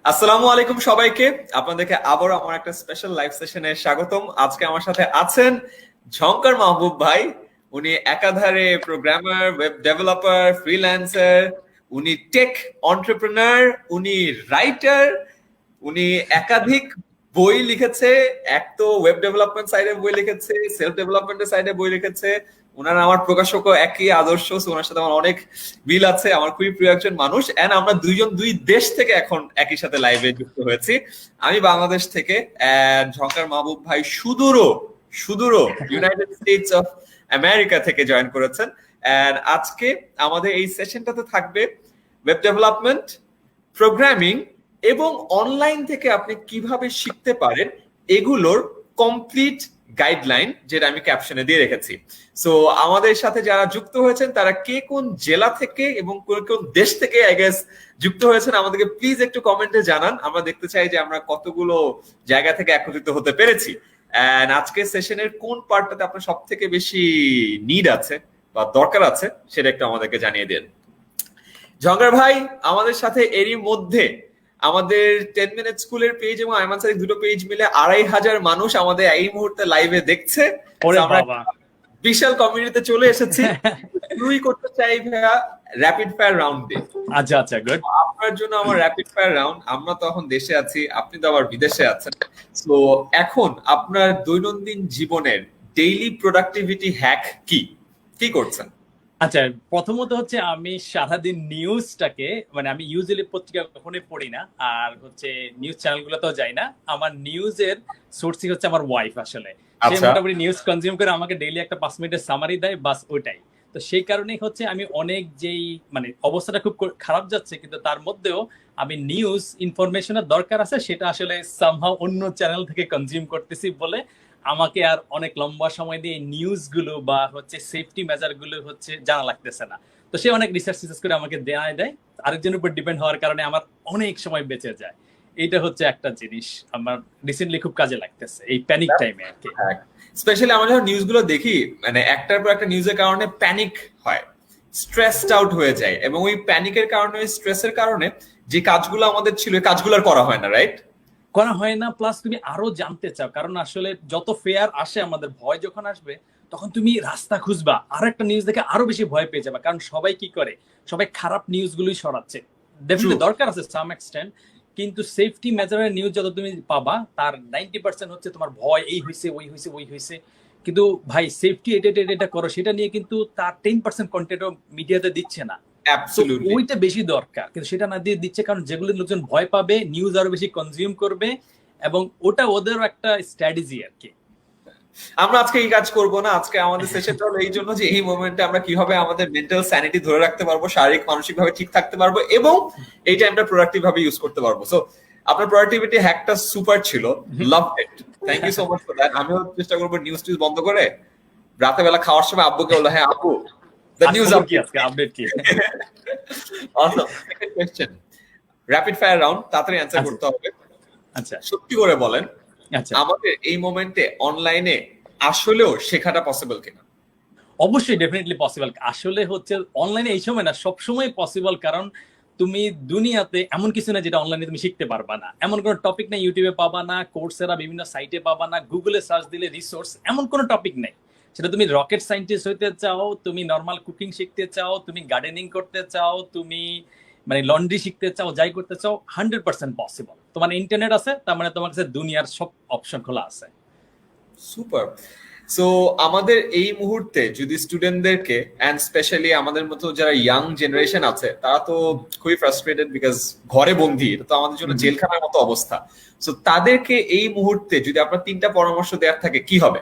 আসসালামু আলাইকুম সবাইকে। আপনাদেরকে আবারও আমার একটা স্পেশাল লাইভ সেশনে স্বাগতম। আজকে আমার সাথে আছেন ঝংকার মাহবুব ভাই। উনি একাধারে প্রোগ্রামার, ওয়েব ডেভেলপার, ফ্রিল্যান্সার, উনি টেক এন্টারপ্রেনার, উনি রাইটার, উনি একাধিক বই লিখেছে। এক তো ওয়েব ডেভেলপমেন্ট সাইডে বই লিখেছে, সেলফ ডেভেলপমেন্টের সাইডে বই লিখেছে। ওনার আমার প্রকাশক একই আদর্শ, ওনার সাথে আমার অনেক মিল আছে। আমার খুবই প্রিয় একজন মানুষ। এন্ড আমরা দুইজন দুই দেশ থেকে এখন একই সাথে লাইভে যুক্ত হয়েছি। আমি বাংলাদেশ থেকে, ঝংকার মাহবুব ভাই সুদূরও সুদূরও ইউনাইটেড স্টেটস অফ আমেরিকা থেকে জয়েন করেছেন। এন্ড আজকে আমাদের এই সেশনটাতে থাকবে ওয়েব ডেভেলপমেন্ট, প্রোগ্রামিং এবং অনলাইন থেকে আপনি কিভাবে শিখতে পারেন এগুলোর কমপ্লিট গাইডলাইন, যেটা আমি ক্যাপশনে দিয়ে রেখেছি। সো আমাদের সাথে যারা যুক্ত হয়েছেন তারা কে কোন জেলা থেকে এবং কোন কোন দেশ থেকে আই গেস যুক্ত হয়েছেন আমাদেরকে প্লিজ একটু কমেন্টে জানান। আমরা দেখতে চাই যে আমরা কতগুলো জায়গা থেকে একত্রিত হতে পেরেছি। এন্ড আজকের সেশনের কোন পার্টটাতে আপনার সব থেকে বেশি নিড আছে বা দরকার আছে সেটা একটু আমাদেরকে জানিয়ে দিন। ঝংকার ভাই, আমাদের সাথে এরই মধ্যে আমাদের 10 মিনিট স্কুলের পেজ এবং আইমান স্যারের দুটো পেজ মিলে 2,500 মানুষ আমাদের এই মুহূর্তে লাইভে দেখছে। আমরা বিশাল কমিউনিটিতে চলে এসেছি। শুরুই করতে চাই ভাইয়া র্যাপিড ফায়ার রাউন্ড দিয়ে। আচ্ছা আচ্ছা, গুড। আপনার জন্য আমার র্যাপিড ফায়ার রাউন্ড। আমরা তো এখন দেশে আছি, আপনি তো আবার বিদেশে আছেন। তো এখন আপনার দৈনন্দিন জীবনের ডেইলি প্রোডাক্টিভিটি হ্যাক কি কি করছেন? আচ্ছা, প্রথমত হচ্ছে আমি সারাদিন নিউজটাকে আমি ইউজুয়ালি পত্রিকা কখনোই পড়ি না, আর হচ্ছে নিউজ চ্যানেলগুলোতেও যাই না। আমার নিউজের সোর্সই হচ্ছে আমার ওয়াইফ। আসলে সে মোটামুটি নিউজ কনজিউম করে আমাকে ডেইলি একটা 5 মিনিটের সামারি দেয়, বাস ওইটাই। তো সেই কারণেই হচ্ছে আমি অনেক যেই অবস্থাটা খুব খারাপ যাচ্ছে, কিন্তু তার মধ্যেও আমি নিউজ ইনফরমেশনের দরকার আছে সেটা আসলে সামহাও অন্য চ্যানেল থেকে কনজিউম করতেছি বলে আমাকে আর অনেক লম্বা সময় দিয়ে নিউজ গুলো বা হচ্ছে সেফটি মেজার গুলো হচ্ছে জানা লাগতেছে না। তো সে অনেক রিসার্চ করে আমাকে দেয়। আরেকজনের উপর ডিপেন্ড হওয়ার কারণে আমার অনেক সময় বেঁচে যায়। এটা হচ্ছে একটা জিনিস আমার রিসেন্টলি খুব কাজে লাগতেছে এই প্যানিক টাইমে আর কি। স্পেশালি আমরা যখন নিউজ গুলো দেখি, একটার পর একটা নিউজের কারণে প্যানিক হয়, স্ট্রেসড আউট হয়ে যায়, এবং ওই প্যানিকের কারণে, স্ট্রেসের কারণে যে কাজগুলো আমাদের ছিল ওই কাজগুলো আর করা হয় না, রাইট? করা হয় না, প্লাস তুমি আরো জানতে চাও, কারণ আসলে যত ফেয়ার আসে, আমাদের ভয় যখন আসবে তখন তুমি রাস্তা খুঁজবা, আর একটা নিউজ দেখে আরো বেশি ভয় পেয়ে যাবে। কারণ সবাই কি করে, সবাই খারাপ নিউজ গুলোই ছড়াচ্ছে। ডেফিনেটলি দরকার আছে সাম এক্সটেন্ট, কিন্তু সেফটি মেজারের নিউজ যত তুমি পাবা তার 90% হচ্ছে তোমার ভয়, এই হয়েছে ওই হয়েছে ওই হয়েছে। কিন্তু ভাই সেফটি এটা করো, সেটা নিয়ে কিন্তু তার 10% কন্টেন্টও মিডিয়াতে দিচ্ছে না। ওইটা বেশি দরকার, কিন্তু সেটা না দিয়ে দিচ্ছে কারণ যেগুলো লোকজন ভয় পাবে, নিউজ আরো বেশি কনজিউম করবে, এবং ওটা ওদের একটা স্ট্র্যাটেজি আর কি। আমরা আজকে এই কাজ করব না। আজকে আমাদের সেশনটা হলো এই জন্য যে এই মোমেন্টে আমরা কিভাবে আমাদের মেন্টাল স্যানিটি ধরে রাখতে পারবো, শারীরিক মানসিক ভাবে ঠিক থাকতে পারবো, এবং এই টাইমটা প্রোডাক্টিভ ভাবে ইউজ করতে পারবো। সো আপনার প্রোডাক্টিভিটি হ্যাকটা সুপার ছিল, love it, thank you so much for that. আমিও চেষ্টা করবো নিউজ টিউজ বন্ধ করে রাতে বেলা খাওয়ার সময় আব্বুকে বললো, হ্যাঁ আব্বু দ্য নিউজ আপডেট কি। Awesome. Second question, rapid fire round, তাড়াতাড়ি অ্যানসার করতে হবে। আচ্ছা, সত্যি করে বলেন, আমাদের এই মোমেন্টে অনলাইনে আসলেও শেখাটা পসিবল কিনা? অবশ্যই ডেফিনেটলি পসিবল। আসলে হচ্ছে অনলাইনে এই সময় না, সবসময় পসিবল, কারণ তুমি দুনিয়াতে এমন কিছু না যেটা অনলাইনে তুমি শিখতে পারবা না। এমন কোনো টপিক নেই ইউটিউবে পাবা না, কোর্সেরা বিভিন্ন সাইটে পাবা না, গুগলে সার্চ দিলে রিসোর্স, এমন কোনো টপিক নেই। সেটা তুমি রকেট সায়েন্টিস্ট হইতে চাও, তুমি নর্মাল কুকিং শিখতে চাও, তুমি গার্ডেনিং করতে চাও, তুমি লন্ড্রি শিখতে চাও, যাই করতে চাও, 100% পসিবল। তোমার ইন্টারনেট আছে, তার মানে তোমার কাছে দুনিয়ার সব অপশন খোলা আছে। সুপার। সো আমাদের এই মুহূর্তে যদি স্টুডেন্টদেরকে, এন্ড স্পেশালি আমাদের মতো যারা ইয়াং জেনারেশন আছে, তারা তো খুবই ফ্রাস্ট্রেটেড বিকজ ঘরে বন্দি, এটা তো আমাদের জন্য জেলখানার মতো অবস্থা। সো তাদেরকে এই মুহূর্তে যদি আপনার 3টা পরামর্শ দেওয়ার থাকে, কি হবে?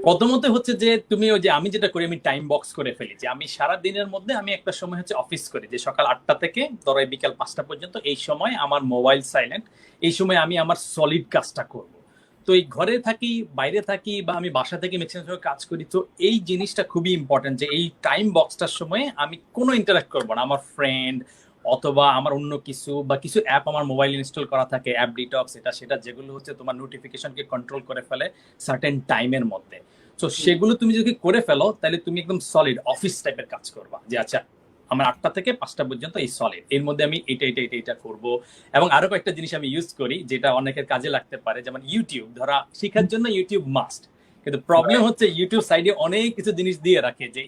প্রথমত হচ্ছে যে তুমি ওই যে আমি যেটা করি, আমি টাইম বক্স করে ফেলি যে আমি সারা দিনের মধ্যে আমি একটা সময় হচ্ছে অফিস করি, যে সকাল 8টা থেকে ধরো বিকাল 5টা পর্যন্ত। এই সময় আমার মোবাইল সাইলেন্ট, এই সময় আমি আমার সলিড কাজটা করব। তো এই ঘরে থাকি, বাইরে থাকি, বা আমি বাসা থেকে ম্যাক্সিমাম সময় কাজ করি, তো এই জিনিসটা খুবই ইম্পর্টেন্ট যে এই টাইম বক্সটার সময় আমি কোনো ইন্টারাক্ট করবো না আমার ফ্রেন্ড অথবা আমার অন্য কিছু, বা কিছু অ্যাপ আমার মোবাইল ইনস্টল করা থাকে, অ্যাপ ডিটক্স, এটা সেটা, যেগুলো হচ্ছে তোমার নোটিফিকেশনকে কন্ট্রোল করে ফেলে সার্টেন টাইমের মধ্যে। তো সেগুলো তুমি যদি করে ফেলো, তাহলে তুমি একদম সলিড অফিস টাইপের কাজ করবা, যে আচ্ছা আমার 8টা থেকে 5টা পর্যন্ত এই সলিড, এর মধ্যে আমি এটা করবো। এবং আরো কয়েকটা জিনিস আমি ইউজ করি যেটা অনেকের কাজে লাগতে পারে, যেমন ইউটিউব, ধরা শেখার জন্য ইউটিউব মাস্ট, কিন্তু প্রবলেম হচ্ছে ইউটিউব সাইডে অনেক কিছু জিনিস দিয়ে রাখে যে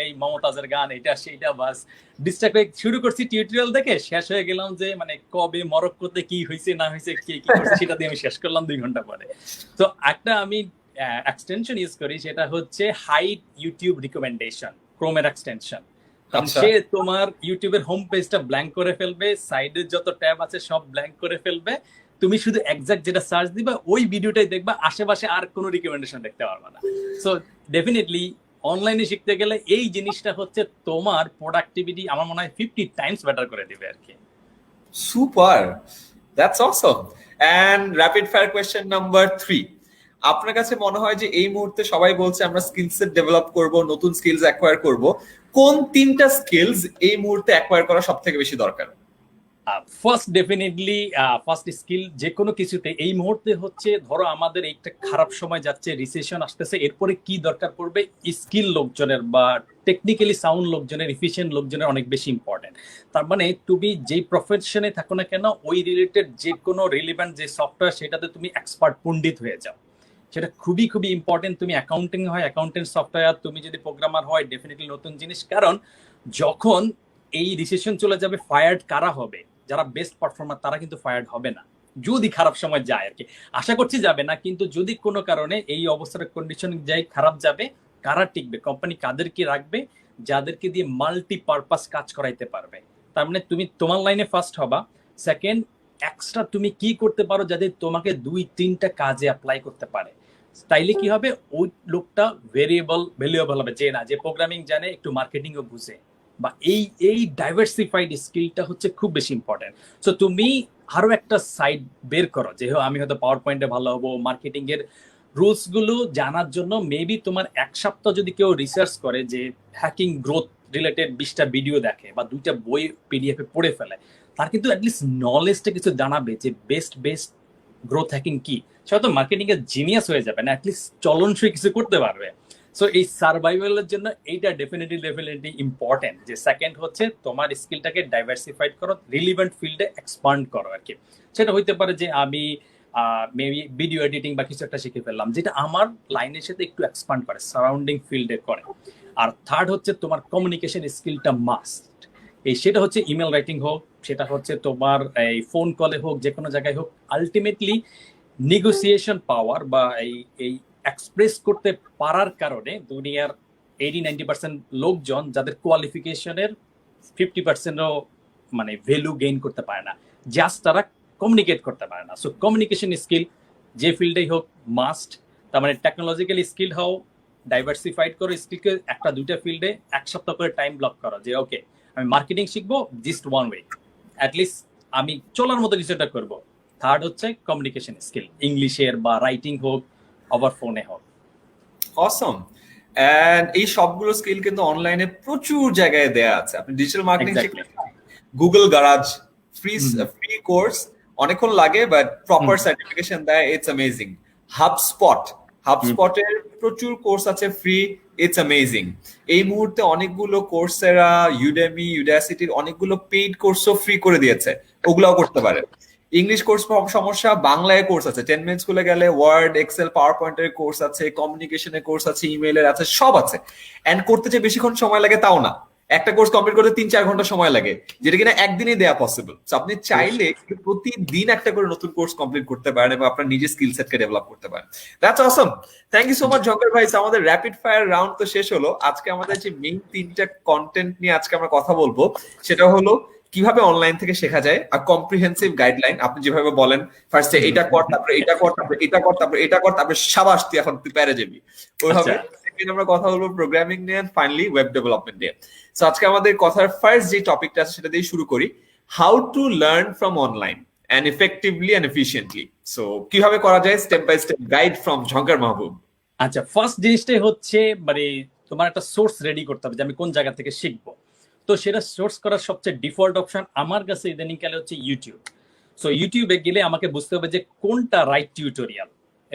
এই মমতাজের গান, এটা সেইটা, বাস ডিস্ট্রাক্ট হয়ে শুরু করছি টিউটোরিয়াল দেখে, শেষ হয়ে গেলাম যে মানে কবে মরক্কোতে কি হয়েছে না হয়েছে, কে কি করছে সেটা দিয়ে আমি শেষ করলাম 2 ঘন্টা পরে। তো একটা আমি এক্সটেনশন ইউজ করি, সেটা হচ্ছে হাইড ইউটিউব রিকমেন্ডেশন, ক্রোমের এক্সটেনশন। কারণ সে তোমার ইউটিউবের হোম পেজটা ব্ল্যাঙ্ক করে ফেলবে, সাইডে যত ট্যাব আছে সব ব্ল্যাঙ্ক করে ফেলবে, তুমি শুধু এক্সাক্ট যেটা সার্চ দিবা ওই ভিডিওটাই দেখবা, আশেপাশে আর কোনো রিকমেন্ডেশন দেখতে পারবা না। সো ডেফিনেটলি অনলাইনে শিখতে গেলে এই জিনিসটা হচ্ছে তোমার প্রোডাক্টিভিটি আমার মনে হয় 50 টাইমস বেটার করে দিবে আর কি। Super, that's awesome. And rapid fire question number 3, আপনার কাছে মনে হয় যে এই মুহূর্তে সবাই বলছে আমরা স্কিল সেট ডেভেলপ করব, নতুন স্কিলস অ্যাকোয়ার করব, কোন 3টা স্কিলস এই মুহূর্তে অ্যাকোয়ার করা সবথেকে বেশি দরকার? ফার্স্ট ডেফিনেটলি ফার্স্ট স্কিল যে কোনো কিছুতে এই মুহূর্তে হচ্ছে, ধরো আমাদের একটা খারাপ সময় যাচ্ছে, রিসেশন আসতেছে, এরপরে কি দরকার পড়বে, স্কিল লোকজনের বা টেকনিক্যালি সাউন্ড লোকজনের, এফিশিয়েন্ট লোকজনের অনেক বেশি ইম্পর্টেন্ট। তার মানে তুমি যেই প্রফেশনে থাকো না কেন, ওই রিলেটেড যে কোনো রিলেভেন্ট যে সফটওয়্যার সেটাতে তুমি এক্সপার্ট পণ্ডিত হয়ে যাও, সেটা খুবই খুবই ইম্পর্টেন্ট। তুমি অ্যাকাউন্টিং হয় অ্যাকাউন্টেন্ট সফটওয়্যার, তুমি যদি প্রোগ্রামার হয় ডেফিনেটলি নতুন জিনিস। কারণ যখন এই রিসেশন চলে যাবে, ফায়ার্ড কারা হবে, যারা বেস্ট পারফর্মার তারা কিন্তু ফায়ার্ড হবে না, যদি খারাপ সময় যায় আর কি। আশা করছি যাবে না, কিন্তু যদি কোনো কারণে এই অবস্থার কন্ডিশন যাই খারাপ যাবে, কারা টিকবে, কোম্পানি কাদেরকে রাখবে, যাদেরকে দিয়ে মাল্টি পারপাস কাজ করাইতে পারবে। তার মানে তুমি তোমার লাইনে ফার্স্ট হবা। সেকেন্ড, এক্সট্রা তুমি কি করতে পারো যাতে তোমাকে 2-3টা কাজে অ্যাপ্লাই করতে পারে, তাইলে কি হবে, ওই লোকটা ভ্যালুয়েবল হবে। যে না, যে প্রোগ্রামিং জানে, একটু মার্কেটিংও বুঝে, বা এই ডাইভার্সিফাইড স্কিলটা হচ্ছে খুব বেশি ইম্পর্টেন্ট। সো তুমি আরো একটা সাইড বের করো, যে আমি হয়তো পাওয়ার পয়েন্টে ভালো হবো, মার্কেটিং এর রুলস গুলো জানার জন্য মেবি তোমার 1 সপ্তাহ যদি কেউ রিসার্চ করে, যে হ্যাকিং গ্রোথ রিলেটেড 20টা ভিডিও দেখে বা 2টা বই পিডিএফ এ পড়ে ফেলে, তার কিন্তু অ্যাটলিস্ট নলেজটা কিছু জানাবে যে বেস্ট গ্রোথ হ্যাকিং কি। সে হয়তো মার্কেটিং এর জিনিয়াস হয়ে যাবে না, অ্যাটলিস্ট চলনসই কিছু করতে পারবে। সো এই সার্ভাইভালের জন্য এইটা ডেফিনেটলি ইম্পর্টেন্ট, যে সেকেন্ড হচ্ছে তোমার স্কিলটাকে ডাইভার্সিফাইড করো, রিলিভেন্ট ফিল্ডে এক্সপান্ড করো আর কি। সেটা হইতে পারে যে আমি মেবি ভিডিও এডিটিং বা কিছু একটা শিখে ফেললাম, যেটা আমার লাইনের সাথে একটু এক্সপান্ড করে, সারাউন্ডিং ফিল্ডে করে। আর থার্ড হচ্ছে তোমার কমিউনিকেশন স্কিলটা মাস্ট। সেটা হচ্ছে ইমেল রাইটিং হোক, সেটা হচ্ছে তোমার এই ফোন কলে হোক, যে কোনো জায়গায় হোক, আলটিমেটলি নেগোসিয়েশন পাওয়ার বা এই এক্সপ্রেস করতে পারার কারণে দুনিয়ার 80-90% লোকজন যাদের কোয়ালিফিকেশনের 50%ও মানে ভ্যালু গেইন করতে পারে না, জাস্ট তারা কমিউনিকেট করতে পারে না। সো কমিউনিকেশন স্কিল যে ফিল্ডেই হোক মাস্ট। তার মানে টেকনোলজিক্যালি স্কিল হও, ডাইভার্সিফাইড করো স্কিলকে, 1-2টা ফিল্ডে 1 সপ্তাহ করে টাইম ব্লক করো, যে ওকে আমি মার্কেটিং শিখবো জাস্ট 1 উইক, অ্যাটলিস্ট আমি চলার মতো কিছুটা করবো। থার্ড হচ্ছে কমিউনিকেশন স্কিল, ইংলিশের বা রাইটিং হোক, ওভার ফোনে হোক। অসম। এন্ড এই সবগুলো স্কিল কিন্তু অনলাইনে প্রচুর জায়গায় দেয়া আছে। আপনি ডিজিটাল মার্কেটিং শিখতে গুগল গারাজ ফ্রি কোর্স, অনেকক্ষণ লাগে বাট প্রপার সার্টিফিকেশন দেয়, ইটস অ্যামেজিং। হাবস্পটের প্রচুর কোর্স আছে ফ্রি, ইটস অ্যামেজিং। এই মুহূর্তে অনেকগুলো কোর্সেরা, ইউডেমি, ইউডাসিটির অনেকগুলো পেইড কোর্সও ফ্রি করে দিয়েছে, ওগুলাও করতে পারে। ইংলিশ কোর্স সমস্যা, বাংলায় কোর্স আছে, 10 মিনিট স্কুলে গেলে ওয়ার্ড, এক্সেল, পাওয়ার পয়েন্টের কোর্স আছে, কমিউনিকেশনের কোর্স আছে, ইমেইলের আছে, সব আছে। এন্ড করতে যে বেশিক্ষণ সময় লাগে তাও না, একটা কোর্স কমপ্লিট করতে 3-4 ঘন্টা সময় লাগে, যেটা কিনা একদিনে দেয়া পসিবল। আপনি চাইলে প্রতিদিন একটা করে নতুন কোর্স কমপ্লিট করতে পারেন এবং আপনার নিজের স্কিল সেটকে ডেভেলপ করতে পারেন। That's awesome. Thank you so much Jhankar ভাই। আমাদের র‍্যাপিড ফায়ার রাউন্ড তো শেষ হলো। আজকে আমাদের যে মেইন 3টা কন্টেন্ট নিয়ে আজকে আমরা কথা বলবো, সেটা হলো কিভাবে অনলাইন থেকে শেখা যায়, আর কম্প্রিহেন্সিভ গাইডলাইন। আপনি যেভাবে বলেন ফার্স্টে এটা কর, তারপরে এটা কর, তারপরে এটা কর, তারপরে এটা কর, তারপরে সাবাস তুই এখন তুই পেরে যাবি, ওইভাবে। সেকেন্ড আমরা কথা বলবো প্রোগ্রামিং নিয়ে, ফাইনালি ওয়েব ডেভেলপমেন্ট নিয়ে। সো আজকে আমাদের কথার ফার্স্ট যে টপিকটা আছে সেটা দিয়ে শুরু করি, how to learn from online and effectively and efficiently. So কিভাবে করা যায়, step by step guide from Jhankar Mahbub. আচ্ছা, ফার্স্ট জিনিসটাই হচ্ছে মানে তোমার একটা সোর্স রেডি করতে হবে, যে আমি কোন জায়গা থেকে শিখবো। তো সেটা সোর্স করার সবচেয়ে ডিফল্ট অপশন আমার কাছে ইদানিং কালে হচ্ছে ইউটিউব। সো ইউটিউবে গেলে আমাকে বুঝতে হবে যে কোনটা রাইট টিউটোরিয়াল,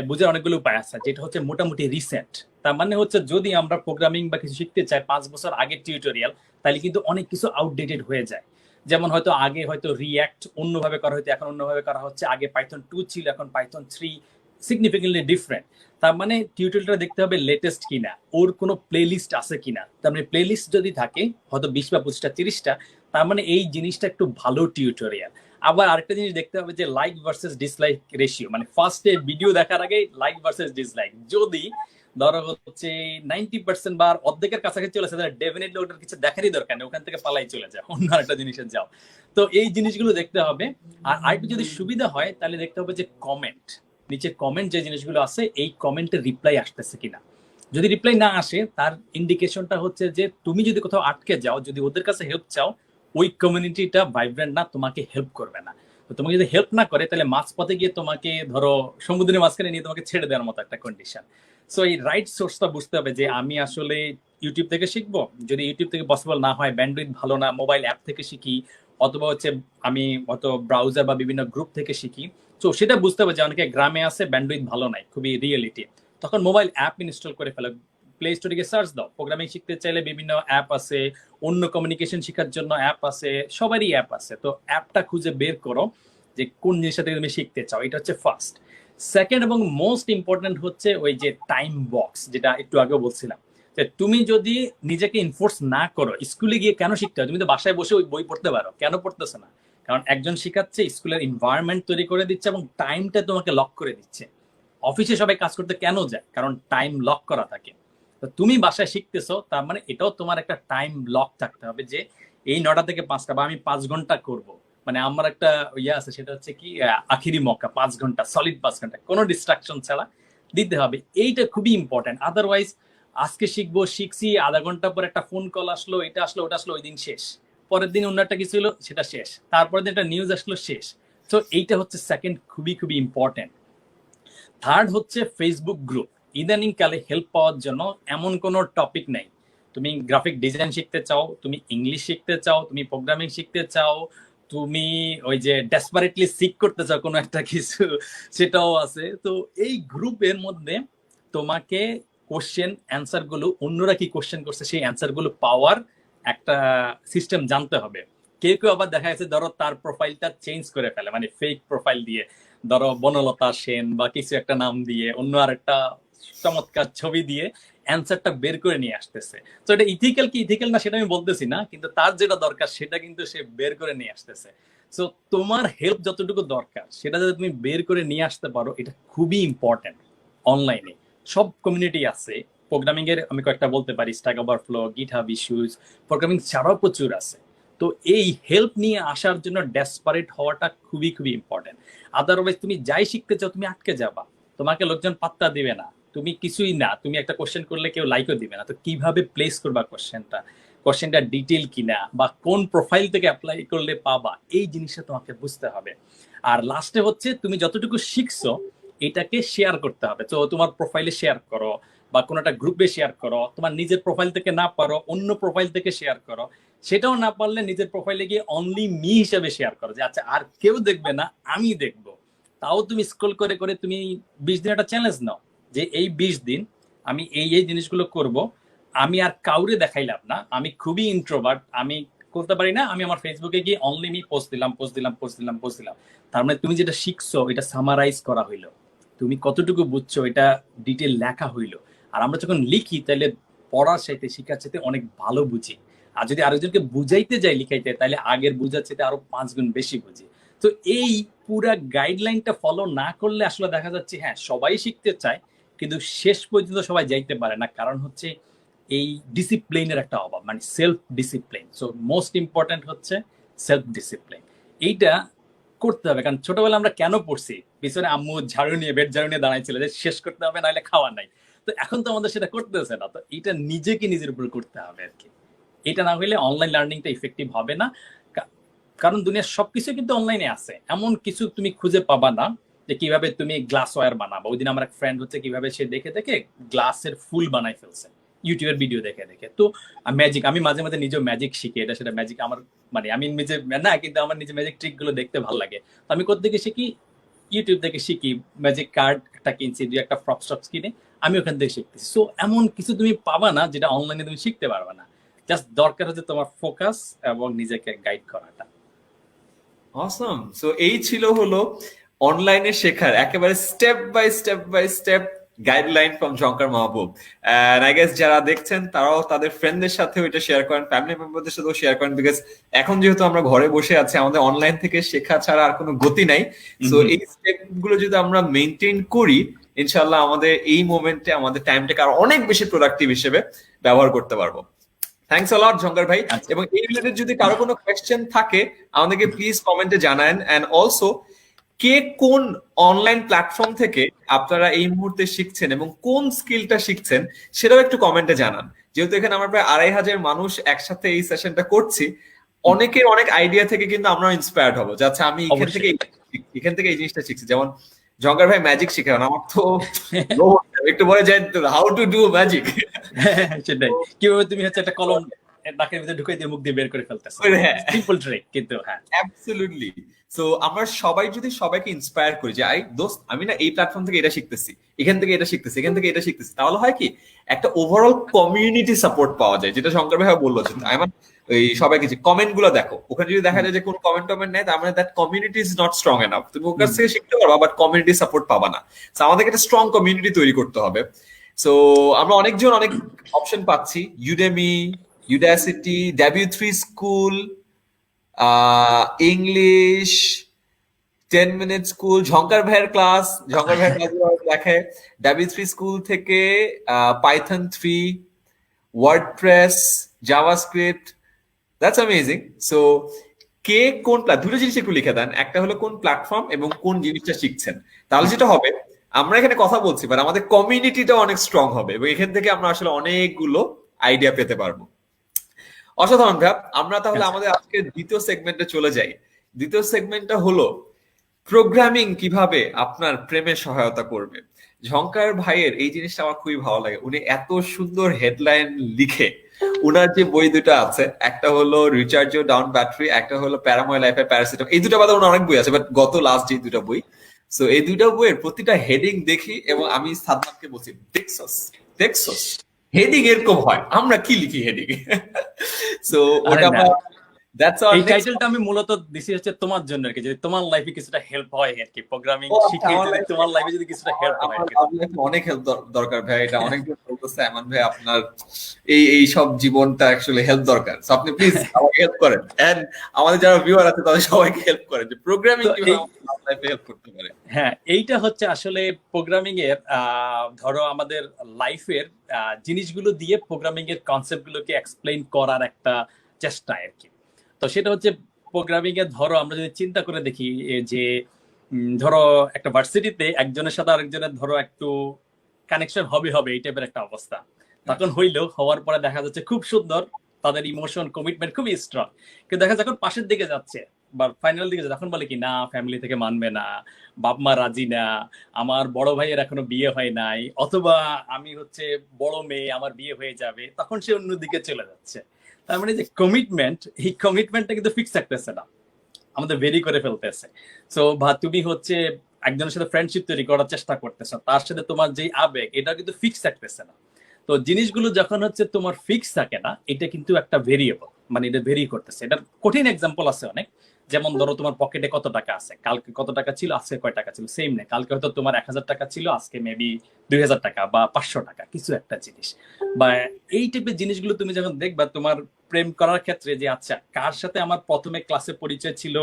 বোঝার অনেকগুলো উপায় আছে, যেটা হচ্ছে মোটামুটি রিসেন্ট। তার মানে হচ্ছে যদি আমরা প্রোগ্রামিং বা কিছু শিখতে চাই 5 বছর আগের টিউটোরিয়াল, তাহলে কিন্তু অনেক কিছু আউটডেটেড হয়ে যায়। যেমন হয়তো আগে হয়তো রিয়্যাক্ট অন্যভাবে করা হতো, এখন অন্যভাবে করা হচ্ছে। আগে পাইথন 2 ছিল, এখন পাইথন 3 সিগনিফিকেন্টলি ডিফারেন্ট। তার মানে টিউটোরিয়ালটা দেখতে হবে লেটেস্ট কিনা, ওর কোনো প্লে লিস্ট আছে কিনা। তার মানে প্লে লিস্ট যদি থাকে হয়তো 20 বা 25টা 30টা, তার মানে এই জিনিসটা একটু ভালো টিউটোরিয়াল। আবার আরেকটা জিনিস দেখতে হবে যে লাইক ভার্সেস ডিসলাইক রেশিও, মানে ফার্স্টে ভিডিও দেখার আগে লাইক ভার্সেস ডিসলাইক যদি ধরো হচ্ছে 90% বা অর্ধেকের কাছাকাছি চলে আসে, তাহলে ডেফিনেটলি ওটার কিছু দেখারই দরকার নেই, ওখান থেকে পালাই চলে যায়, অন্য আরেকটা জিনিসে যাও। তো এই জিনিসগুলো দেখতে হবে। আর আরেকটু যদি সুবিধা হয় তাহলে দেখতে হবে যে কমেন্ট, নিচে কমেন্ট যে জিনিসগুলো আছে এই কমেন্টের রিপ্লাই আসতেছে কিনা। যদি রিপ্লাই না আসে তার ইন্ডিকেশনটা হচ্ছে যে তুমি যদি কোথাও আটকে যাও, যদি ওদের কাছে হেল্প চাও, ওই কমিউনিটিটা ভাইব্রেন্ট না, তোমাকে হেল্প করবে না। তো তোমাকে যদি হেল্প না করে তাহলে মাঝপথে গিয়ে তোমাকে ধরো সমুদ্রের মাঝখানে নিয়ে তোমাকে ছেড়ে দেওয়ার মতো একটা কন্ডিশন। সো এই রাইট সোর্সটা বুঝতে হবে যে আমি আসলে ইউটিউব থেকে শিখবো, যদি ইউটিউব থেকে পসিবল না হয়, ব্যান্ডউইথ ভালো না, মোবাইল অ্যাপ থেকে শিখি, অথবা হচ্ছে আমি হয়তো ব্রাউজার বা বিভিন্ন গ্রুপ থেকে শিখি। তো সেটা বুঝতে হবে যে অনেকে গ্রামে আছে, ব্যান্ডউইথ ভালো নাই, খুবই রিয়েলিটি, তখন মোবাইল অ্যাপ ইনস্টল করে ফেলো, প্লে স্টোরে গিয়ে সার্চ দাও। প্রোগ্রামিং শিখতে চাইলে বিভিন্ন অ্যাপ আছে, অন্য কমিউনিকেশন শেখার জন্য অ্যাপ আছে, সবারই অ্যাপ আছে। তো অ্যাপটা খুঁজে বের করো যে কোন জিনিসটা থেকে তুমি শিখতে চাও, এটা হচ্ছে ফার্স্ট। সেকেন্ড এবং মোস্ট ইম্পর্টেন্ট হচ্ছে ওই যে টাইম বক্স, যেটা একটু আগেও বলছিলাম, যে তুমি যদি নিজেকে ইনফোর্স না করো, স্কুলে গিয়ে কেন শিখতে হয়, তুমি তো বাসায় বসে ওই বই পড়তে পারো, কেন পড়তেছো না? কারণ একজন শিখাচ্ছে, স্কুলের এনভায়রনমেন্ট তৈরি করে দিচ্ছে এবং টাইমটা তোমাকে লক করে দিচ্ছে। অফিসে সবাই কাজ করতে কেন যায়? কারণ টাইম লক করা থাকে। তো তুমি বাসায় শিখতেছো, তার মানে এটাও তোমার একটা টাইম লক থাকতে হবে যে এই 9টা থেকে 5টা বা আমি 5 ঘন্টা করব। মানে আমার একটা ইয়ে আছে, সেটা হচ্ছে কি আখিরি মক্কা, 5 ঘন্টা সলিড, 5 ঘন্টা কোনো ডিস্ট্রাকশন ছাড়া দিতে হবে। এইটা খুবই ইম্পর্টেন্ট। আদারওয়াইজ আজকে শিখবো, শিখছি, আধা ঘন্টা পর একটা ফোন কল আসলো, এটা আসলো, ওটা আসলো, ওই দিন শেষ। পরের দিন অন্য একটা কিছু হলো, সেটা শেষ। তারপরের দিন একটা নিউজ আসলো, শেষ। তো এইটা হচ্ছে সেকেন্ড, খুবই খুবই ইম্পর্টেন্ট। থার্ড হচ্ছে ফেসবুক গ্রুপ। ইদানিং কালে হেল্প পাওয়ার জন্য এমন কোনো টপিক নেই। তুমি গ্রাফিক ডিজাইন শিখতে চাও, তুমি ইংলিশ শিখতে চাও, তুমি প্রোগ্রামিং শিখতে চাও, তুমি ওই যে ডেসপারেটলি সিক করতে চাও কোনো একটা কিছু, সেটাও আছে। তো এই গ্রুপের মধ্যে তোমাকে কোশ্চেন অ্যান্সার গুলো, অন্যরা কি কোশ্চেন করছে সেই অ্যান্সার গুলো পাওয়ার একটা সিস্টেম জানতে হবে। কেউ কেউ আবার দেখা যাচ্ছে ধরো তার প্রোফাইলটা চেঞ্জ করে ফেলে, মানে ফেক প্রোফাইল দিয়ে, ধরো বনলতা সেন বা কিছু একটা নাম দিয়ে, অন্য আর একটা চমৎকার ছবি দিয়ে অ্যান্সারটা বের করে নিয়ে আসতেছে। তো এটা ইথিক্যাল কি ইথিক্যাল না সেটা আমি বলতেছি না, কিন্তু তার যেটা দরকার সেটা কিন্তু সে বের করে নিয়ে আসতেছে। সো তোমার হেল্প যতটুকু দরকার সেটা যদি তুমি বের করে নিয়ে আসতে পারো, এটা খুবই ইম্পর্টেন্ট। অনলাইনে সব কমিউনিটি আছে প্রোগ্রামিং এর, আমি কয়েকটা বলতে পারি, stack overflow, GitHub issues, programming ছাড়াও প্রচুর আছে। তো এই হেল্প নিয়ে আসার জন্য ডেসপারেট হওয়াটা খুবই খুবই ইম্পর্টেন্ট। আদারওয়াইজ তুমি যাই শিখতে চাও তুমি আটকে যাবা, তোমাকে লোকজন পাত্তা দিবে না, তুমি কিছুই না, তুমি একটা কোশ্চেন করলে কেউ লাইকও দিবে না। তো কিভাবে প্লেস করবা কোশ্চেনটা, কোশ্চেনটা ডিটেল কিনা, বা কোন প্রোফাইল থেকে অ্যাপ্লাই করলে পাবা, এই জিনিসটা তোমাকে বুঝতে হবে। আর লাস্টে হচ্ছে তুমি যতটুকু শিখছো এটাকে শেয়ার করতে হবে। তো তোমার প্রোফাইলে শেয়ার করো, বা কোনো একটা গ্রুপে শেয়ার করো, তোমার নিজের প্রোফাইল থেকে না পারো অন্য প্রোফাইল থেকে শেয়ার করো, সেটাও না পারলে নিজের প্রোফাইলে গিয়ে অনলি মি হিসেবে শেয়ার করো, যে আচ্ছা আর কেউ দেখবে না, আমি দেখবো। তাও তুমি স্ক্রল করে করে তুমি 20 দিন একটা চ্যালেঞ্জ নাও, যে এই 20 দিন আমি এই এই জিনিসগুলো করব। আমি আর কাউরে দেখাইলাম না, আমি খুবই ইন্ট্রোভার্ট, আমি করতে পারি না, আমি আমার ফেসবুকে গিয়ে অনলি মি পোস্ট দিলাম, পোস্ট দিলাম, পোস্ট দিলাম, পোস্ট দিলাম। তার মানে তুমি যেটা শিখছো এটা সামারাইজ করা হইলো, তুমি কতটুকু বুঝছো এটা ডিটেল লেখা হইলো। আর আমরা যখন লিখি তাহলে পড়ার চাইতে শিখার চাইতে অনেক ভালো বুঝি। আর যদি আরেকজনকে বুঝাইতে যাই লিখাইতে, তাহলে আগের বুঝার চাইতে আরো 5 গুণ বেশি বুঝি। তো এই পুরা গাইডলাইনটা ফলো না করলে আসলে দেখা যাচ্ছে হ্যাঁ সবাই শিখতে চায়, কিন্তু শেষ পর্যন্ত সবাই যাইতে পারে না। কারণ হচ্ছে এই ডিসিপ্লিনের একটা অভাব, মানে self discipline. So most important হচ্ছে সেলফ ডিসিপ্লিন। এইটা করতে হবে। কারণ ছোটবেলা আমরা কেন পড়ছি, পিছনে আম্মু ঝাড়ু নিয়ে, বেড ঝাড়ু নিয়ে দাঁড়াইছিল যে শেষ করতে হবে নাহলে খাওয়া নাই। তো এখন তো আমাদের সেটা করতেছে না। তো এটা নিজেকে নিজের উপর করতে হবে আর কি। এটা না হলে অনলাইন লার্নিংটা ইফেক্টিভ হবে না। কারণ দুনিয়ার সবকিছু কিন্তু অনলাইনে আছে, এমন কিছু তুমি খুঁজে পাবা না যে কিভাবে তুমি গ্লাস ওয়্যার বানাবো। ওই দিন আমার এক ফ্রেন্ড হচ্ছে কিভাবে সে দেখে দেখে গ্লাসের ফুল বানাই ফেলছে ইউটিউবের ভিডিও দেখে দেখে। তো ম্যাজিক, আমি মাঝে মাঝে নিজেও ম্যাজিক শিখি, এটা সেটা ম্যাজিক আমার, মানে আমি নিজে না, কিন্তু আমার নিজে ম্যাজিক ট্রিক গুলো দেখতে ভালো লাগে। তো আমি কোথা থেকে শিখি, ইউটিউব থেকে শিখি। ম্যাজিক কার্ড একটা কিনছি, দুই একটা ফ্রক স্টক্স কিনে আমি ওখান থেকে শিখতেছি। সো এমন কিছু তুমি পাবা না যেটা অনলাইনে তুমি শিখতে পারবে না। জাস্ট দরকার হচ্ছে তোমার ফোকাস এবং নিজেকে গাইড করাটা। অসম। সো এই ছিল হলো অনলাইনে শেখার একেবারে step by step guideline from Jhankar Mahbub. And I guess যারা দেখছেন তারাও তাদের ফ্রেন্ডদের সাথেও এটা শেয়ার করেন, ফ্যামিলি মেম্বারদের সাথেও শেয়ার করেন, বিকজ এখন যেহেতু আমরা ঘরে বসে আছি আমাদের অনলাইন থেকে শেখা ছাড়া আর কোনো গতি নাই। সো এই স্টেপ গুলো যদি আমরা মেনটেন করি ইনশাল্লাহ আমাদের এই মোমেন্টে আমাদের টাইমটাকে আরো অনেক বেশি প্রোডাক্টিভ হিসেবে ব্যবহার করতে পারবো। থ্যাংকস আ লট ঝঙ্কার ভাই। এবং এই রিলেটেড যদি কারো কোনো কোয়েশ্চেন থাকে আমাদেরকে প্লিজ কমেন্টে জানান। এন্ড অলসো কে কোন অনলাইন প্ল্যাটফর্ম থেকে আপনারা এই মুহূর্তে শিখছেন এবং কোন স্কিলটা শিখছেন সেটাও একটু কমেন্টে জানান। যেহেতু এখানে আমরা প্রায় 2,500 মানুষ একসাথে এই সেশনটা করছি, অনেকের অনেক আইডিয়া থেকে কিন্তু আমরা ইন্সপায়ার্ড হবো যে আচ্ছা আমি এখান থেকে এই জিনিসটা শিখছি। যেমন ঝঙ্কার ভাই ম্যাজিক শিখাবেন, আমার তো একটু বলে যায় হাউ টু ডু ম্যাজিক। সেটাই, কিভাবে তুমি হচ্ছে একটা কলম নাকের ভিতরে ঢুকাই দিয়ে মুখ দিয়ে বের করে ফেলতেছো, সিম্পল ট্রিক কিন্তু। হ্যাঁ, অ্যাবসলিউটলি। সো আমরা সবাই যদি সবাইকে ইন্সপায়ার করি যে দোস্ত আমি না এই প্ল্যাটফর্ম থেকে এটা শিখতেছি, এখান থেকে এটা শিখতেছি, এখান থেকে এটা শিখতেছি, তাহলে হয় কি একটা ওভারঅল কমিউনিটি সাপোর্ট পাওয়া যায়। যেটা শঙ্কর ভাই বললো যে আমার এই সবাইকে যে কমেন্ট গুলো দেখো, ওখানে যদি দেখা যায় যে কোনো কমেন্ট নেই, তার মানে that community is not strong enough. তুমি ওর কাছ থেকে শিখতে পারবা বাট কমিউনিটি সাপোর্ট পাবা না। সো আমাদেরকে একটা স্ট্রং কমিউনিটি তৈরি করতে হবে। সো আমরা অনেকজন অনেক অপশন পাচ্ছি, Udemy, Udacity, W3 school, English 10 minute school, Jhankar ভাইয়ের ক্লাস দেখে W3 স্কুল থেকে, Python 3, WordPress, JavaScript. That's amazing. So কে কোন দুটো জিনিস একটু লিখে দেন, একটা হলো কোন প্ল্যাটফর্ম এবং কোন জিনিসটা শিখছেন। তাহলে যেটা হবে আমরা এখানে কথা বলছি বাট আমাদের কমিউনিটিটা অনেক স্ট্রং হবে এবং এখান থেকে আমরা আসলে অনেকগুলো আইডিয়া পেতে পারবো। অসাধারণ ভাব। আমরা তাহলে আমাদের আজকের দ্বিতীয় সেগমেন্টে চলে যাই। দ্বিতীয় সেগমেন্টটা হলো প্রোগ্রামিং কিভাবে আপনার প্রেমে সহায়তা করবে। ঝঙ্কার ভাইয়ের এই জিনিসটা আমার খুবই ভালো লাগে, উনি এত সুন্দর হেডলাইন লিখে। উনার যে বই দুটো আছে, একটা হলো রিচার্জ ইউর ডাউন ব্যাটারি, একটা হলো প্যারাময় লাইফের প্যারাসিটাম। এই দুটো বাদে ওনার অনেক বই আছে বাট গত লাস্ট যে দুটো বই, সো এই দুটো বইয়ের প্রতিটা হেডিং দেখি এবং আমি সাদমানকে বলছি দেখছস হেডিং এরকম হয়, আমরা কি লিখি হেডিং। সো ওটা এই টাইটেলটা আমি মূলত দিছি হচ্ছে তোমার জন্য আর কি, যদি তোমার লাইফে কিছুটা হেল্প হয় আর কি, প্রোগ্রামিং শিখে যদি তোমার লাইফে যদি কিছুটা হেল্প হয়। অনেক হেল্প দরকার ভাই, এটা অনেক দিন বলতেছে এমন ভাই আপনার এই সব জীবনটা অ্যাকচুয়ালি হেল্প দরকার। সো আপনি প্লিজ আমাকে হেল্প করেন এন্ড আমাদের যারা ভিউয়ার আছে তাদের সবাইকে হেল্প করেন যে প্রোগ্রামিং কিভাবে আপনার লাইফে হেল্প করতে পারে। হ্যাঁ, এইটা হচ্ছে আসলে প্রোগ্রামিং এর ধরো আমাদের লাইফের জিনিসগুলো দিয়ে প্রোগ্রামিং এর কনসেপ্ট গুলোকে এক্সপ্লেইন করার একটা চেষ্টা আর কি। তো সেটা হচ্ছে প্রোগ্রামিং এর ধরো আমরা যদি চিন্তা করে দেখি যে ধরো একটা ভার্সিটিতে একজনের সাথে আরেকজনের ধরো একটু কানেকশন হবে এই টাইপের একটা অবস্থা, তখন হওয়ার পরে দেখা যাচ্ছে খুব সুন্দর, তাদের ইমোশন কমিটমেন্ট খুবই স্ট্রং, কিন্তু দেখা যখন পাশের দিকে যাচ্ছে বা ফাইনাল দিকে যখন বলে কি না ফ্যামিলি থেকে মানবে না, বাপ মা রাজি না, আমার বড় ভাইয়ের এখনো বিয়ে হয় নাই, অথবা আমি হচ্ছে বড় মেয়ে আমার বিয়ে হয়ে যাবে, তখন সে অন্যদিকে চলে যাচ্ছে। তার মানে যে কমিটমেন্ট, এই কমিটমেন্টটা কিন্তু ফিক্স থাকতেছে না, আমাদের ভেরি করে ফেলতেছে। সো বা তুমি হচ্ছে একজনের সাথে ফ্রেন্ডশিপ তৈরি করার চেষ্টা করতেছো, তার সাথে তোমার যে আবেগ এটা কিন্তু ফিক্স থাকতেছে না। তো জিনিসগুলো যখন হচ্ছে তোমার ফিক্স থাকে না, এটা কিন্তু একটা ভেরিয়েবল, মানে এটা ভেরি করতেছে। এটার কঠিন এক্সাম্পল আছে অনেক, যেমন ধরো তোমার পকেটে কত টাকা আছে, কালকে কত টাকা ছিল, আজকে কয় টাকা ছিল, সেম নেই। কালকে হয়তো তোমার 1,000 টাকা ছিল, আজকে মেবি 2,000 টাকা বা 500 টাকা, কিছু একটা জিনিস। বা এই টাইপের জিনিসগুলো তুমি যখন দেখবা তোমার প্রেম করার ক্ষেত্রে, যে আচ্ছা কার সাথে আমার প্রথমে ক্লাসে পরিচয় ছিল,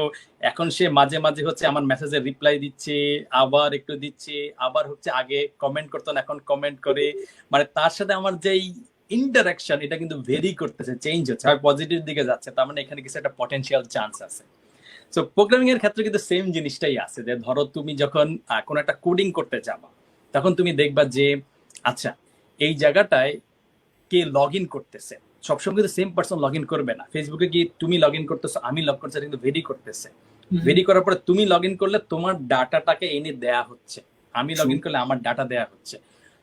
এখন সে মাঝে মাঝে হচ্ছে আমার মেসেজের রিপ্লাই দিচ্ছে, আবার একটু দিচ্ছে, আবার হচ্ছে আগে কমেন্ট করতো না এখন কমেন্ট করে, মানে তার সাথে আমার যেই ইন্টারাকশন এটা কিন্তু ভেরি করতেছে, চেঞ্জ হচ্ছে, হয় পজিটিভ দিকে যাচ্ছে, তার মানে এখানে কিছু একটা পটেনশিয়াল চান্স আছে। সো প্রোগ্রামিং এর ক্ষেত্রে কিন্তু সেম জিনিসটাই আছে, যে ধরো তুমি যখন কোনো একটা কোডিং করতে যাবা, তখন তুমি দেখবা যে আচ্ছা এই জায়গাটায় কে লগ ইন করতেছে, সবসময় কিন্তু সেম পার্সন লগ ইন করবে না। ফেসবুকে গিয়ে তুমি লগ ইন করতেছো, আমি লগ করছি, কিন্তু ভেরি করতেছে। ভেরি করার পরে তুমি লগ ইন করলে তোমার ডাটাটাকে এনে দেয়া হচ্ছে, আমি লগ ইন করলে আমার ডাটা দেয়া হচ্ছে।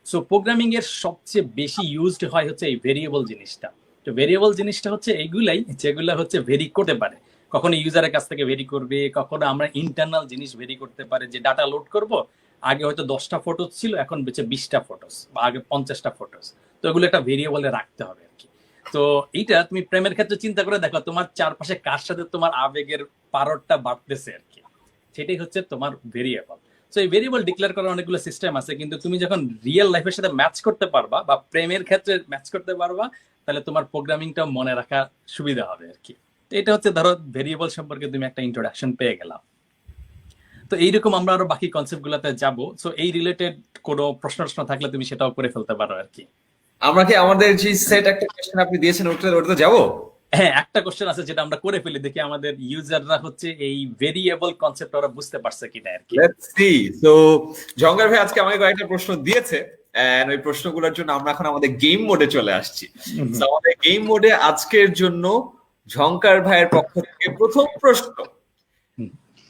সো প্রোগ্রামিং এর সবচেয়ে বেশি ইউজড হয় হচ্ছে এই ভেরিয়েবল জিনিসটা। তো ভেরিয়েবল জিনিসটা হচ্ছে এইগুলাই যেগুলা হচ্ছে ভেরি করতে পারে, কখনো ইউজারের কাছ থেকে ভেরি করবে, কখনো আমরা ইন্টারনাল জিনিস ভেরি করতে পারে, যে ডাটা লোড করব আগে হয়তো 10টা ফটোস ছিল, এখন বেঁচে 20টা ফটোস, বা আগে 50টা ফটোস। তো এগুলো একটা ভেরিয়েবলে রাখতে হবে আর কি। তো এইটা তুমি প্রেমের ক্ষেত্রে চিন্তা করে দেখো, তোমার চারপাশে কার সাথে তোমার আবেগের পারদটা বাড়তেছে আর কি, সেটাই হচ্ছে তোমার ভেরিয়েবল। তো এই ভেরিয়েবল ডিক্লেয়ার করার অনেকগুলো সিস্টেম আছে, কিন্তু তুমি যখন রিয়েল লাইফের সাথে ম্যাচ করতে পারবা বা প্রেমের ক্ষেত্রে ম্যাচ করতে পারবা, তাহলে তোমার প্রোগ্রামিংটা মনে রাখা সুবিধা হবে আর কি। তো এটা হচ্ছে ধরো ভেরিয়েবল সম্পর্কে তুমি একটা ইন্ট্রোডাকশন পেয়ে গেলাম। তো এইরকম আমরা আরো বাকি কনসেপ্ট গুলাতে যাবো। সো এই রিলেটেড কোনো প্রশ্ন থাকলে তুমি সেটাও করে ফেলতে পারো আর কি। আমরা কি আমাদের যে সেট একটা কোশ্চেন আপনি দিয়েছেন ওটাতে যাবো? হ্যাঁ, একটা কোশ্চেন আছে যেটা আমরা করে ফেলি, দেখি আমাদের ইউজাররা হচ্ছে এই ভেরিয়েবল কনসেপ্ট ওরা বুঝতে পারছে কিনা আর কি। Let's see. সো জঙ্গার ভাই আজকে আমাকে কয়েকটা প্রশ্ন দিয়েছে, এন্ড ওই প্রশ্নগুলোর জন্য আমরা এখন আমাদের গেম মোডে চলে আসছি। তো আমাদের গেম মোডে আজকের জন্য ঝঙ্কার ভাইয়ের পক্ষ থেকে প্রথম প্রশ্ন,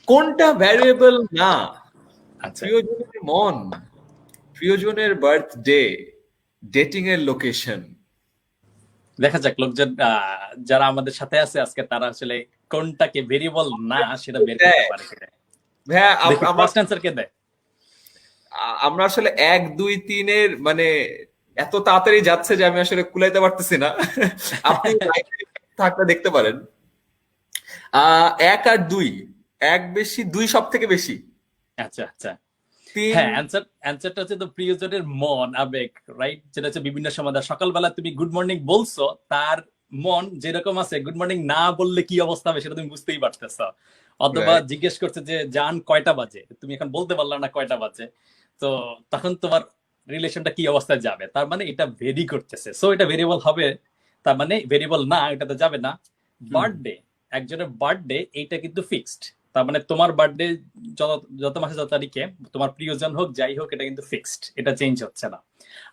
কোনটা ভ্যারিয়েবল না? আচ্ছা, প্রিয়জনের মন, প্রিয়জনের বার্থডে, ডেটিং এর লোকেশন। দেখা যাক লোকজন যারা আমাদের সাথে আছে আজকে তারা আসলে কোনটাকে ভেরিয়েবল না সেটা বের করতে পারে কিনা। ভাইয়া দেখি ফার্স্ট অ্যান্সার কে দেয়। আমরা আসলে 1 2 3 এর মানে এত তাড়াতাড়ি যাচ্ছে যে আমি আসলে কুলাইতে পারতেছি না। আপনি থাকলে দেখতে পারেন। 1 আর 2, 1 বেশি, 2 সব থেকে বেশি, আচ্ছা আচ্ছা, 3 হ্যাঁ অ্যান্সারটা হচ্ছে তো প্রিয়জনের মন আবেগ, রাইট? যেটা হচ্ছে বিভিন্ন সময় সকালবেলা তুমি গুড মর্নিং বলছো, তার মন যেরকম আছে গুড মর্নিং না বললে কি অবস্থা হবে সেটা তুমি বুঝতেই পারতেছ। অথবা Right. জিজ্ঞেস করছে যে জান কয়টা বাজে, তুমি এখন বলতে পারলা না কয়টা বাজে, তো তখন তোমার রিলেশনটা কি অবস্থায় যাবে, তার মানে এটা ভেরি করতেছে। সো এটা ভেরিয়েবল হবে, তার মানে ভেরিয়েবল না, এটাতে যাবে না। বার্থডে, একজনের বার্থডে এইটা কিন্তু ফিক্সড, তার মানে তোমার বার্থডে যত মাসে যত তারিখে তোমার প্রিয়জন হোক যাই হোক এটা কিন্তু ফিক্সড, এটা চেঞ্জ হচ্ছে না।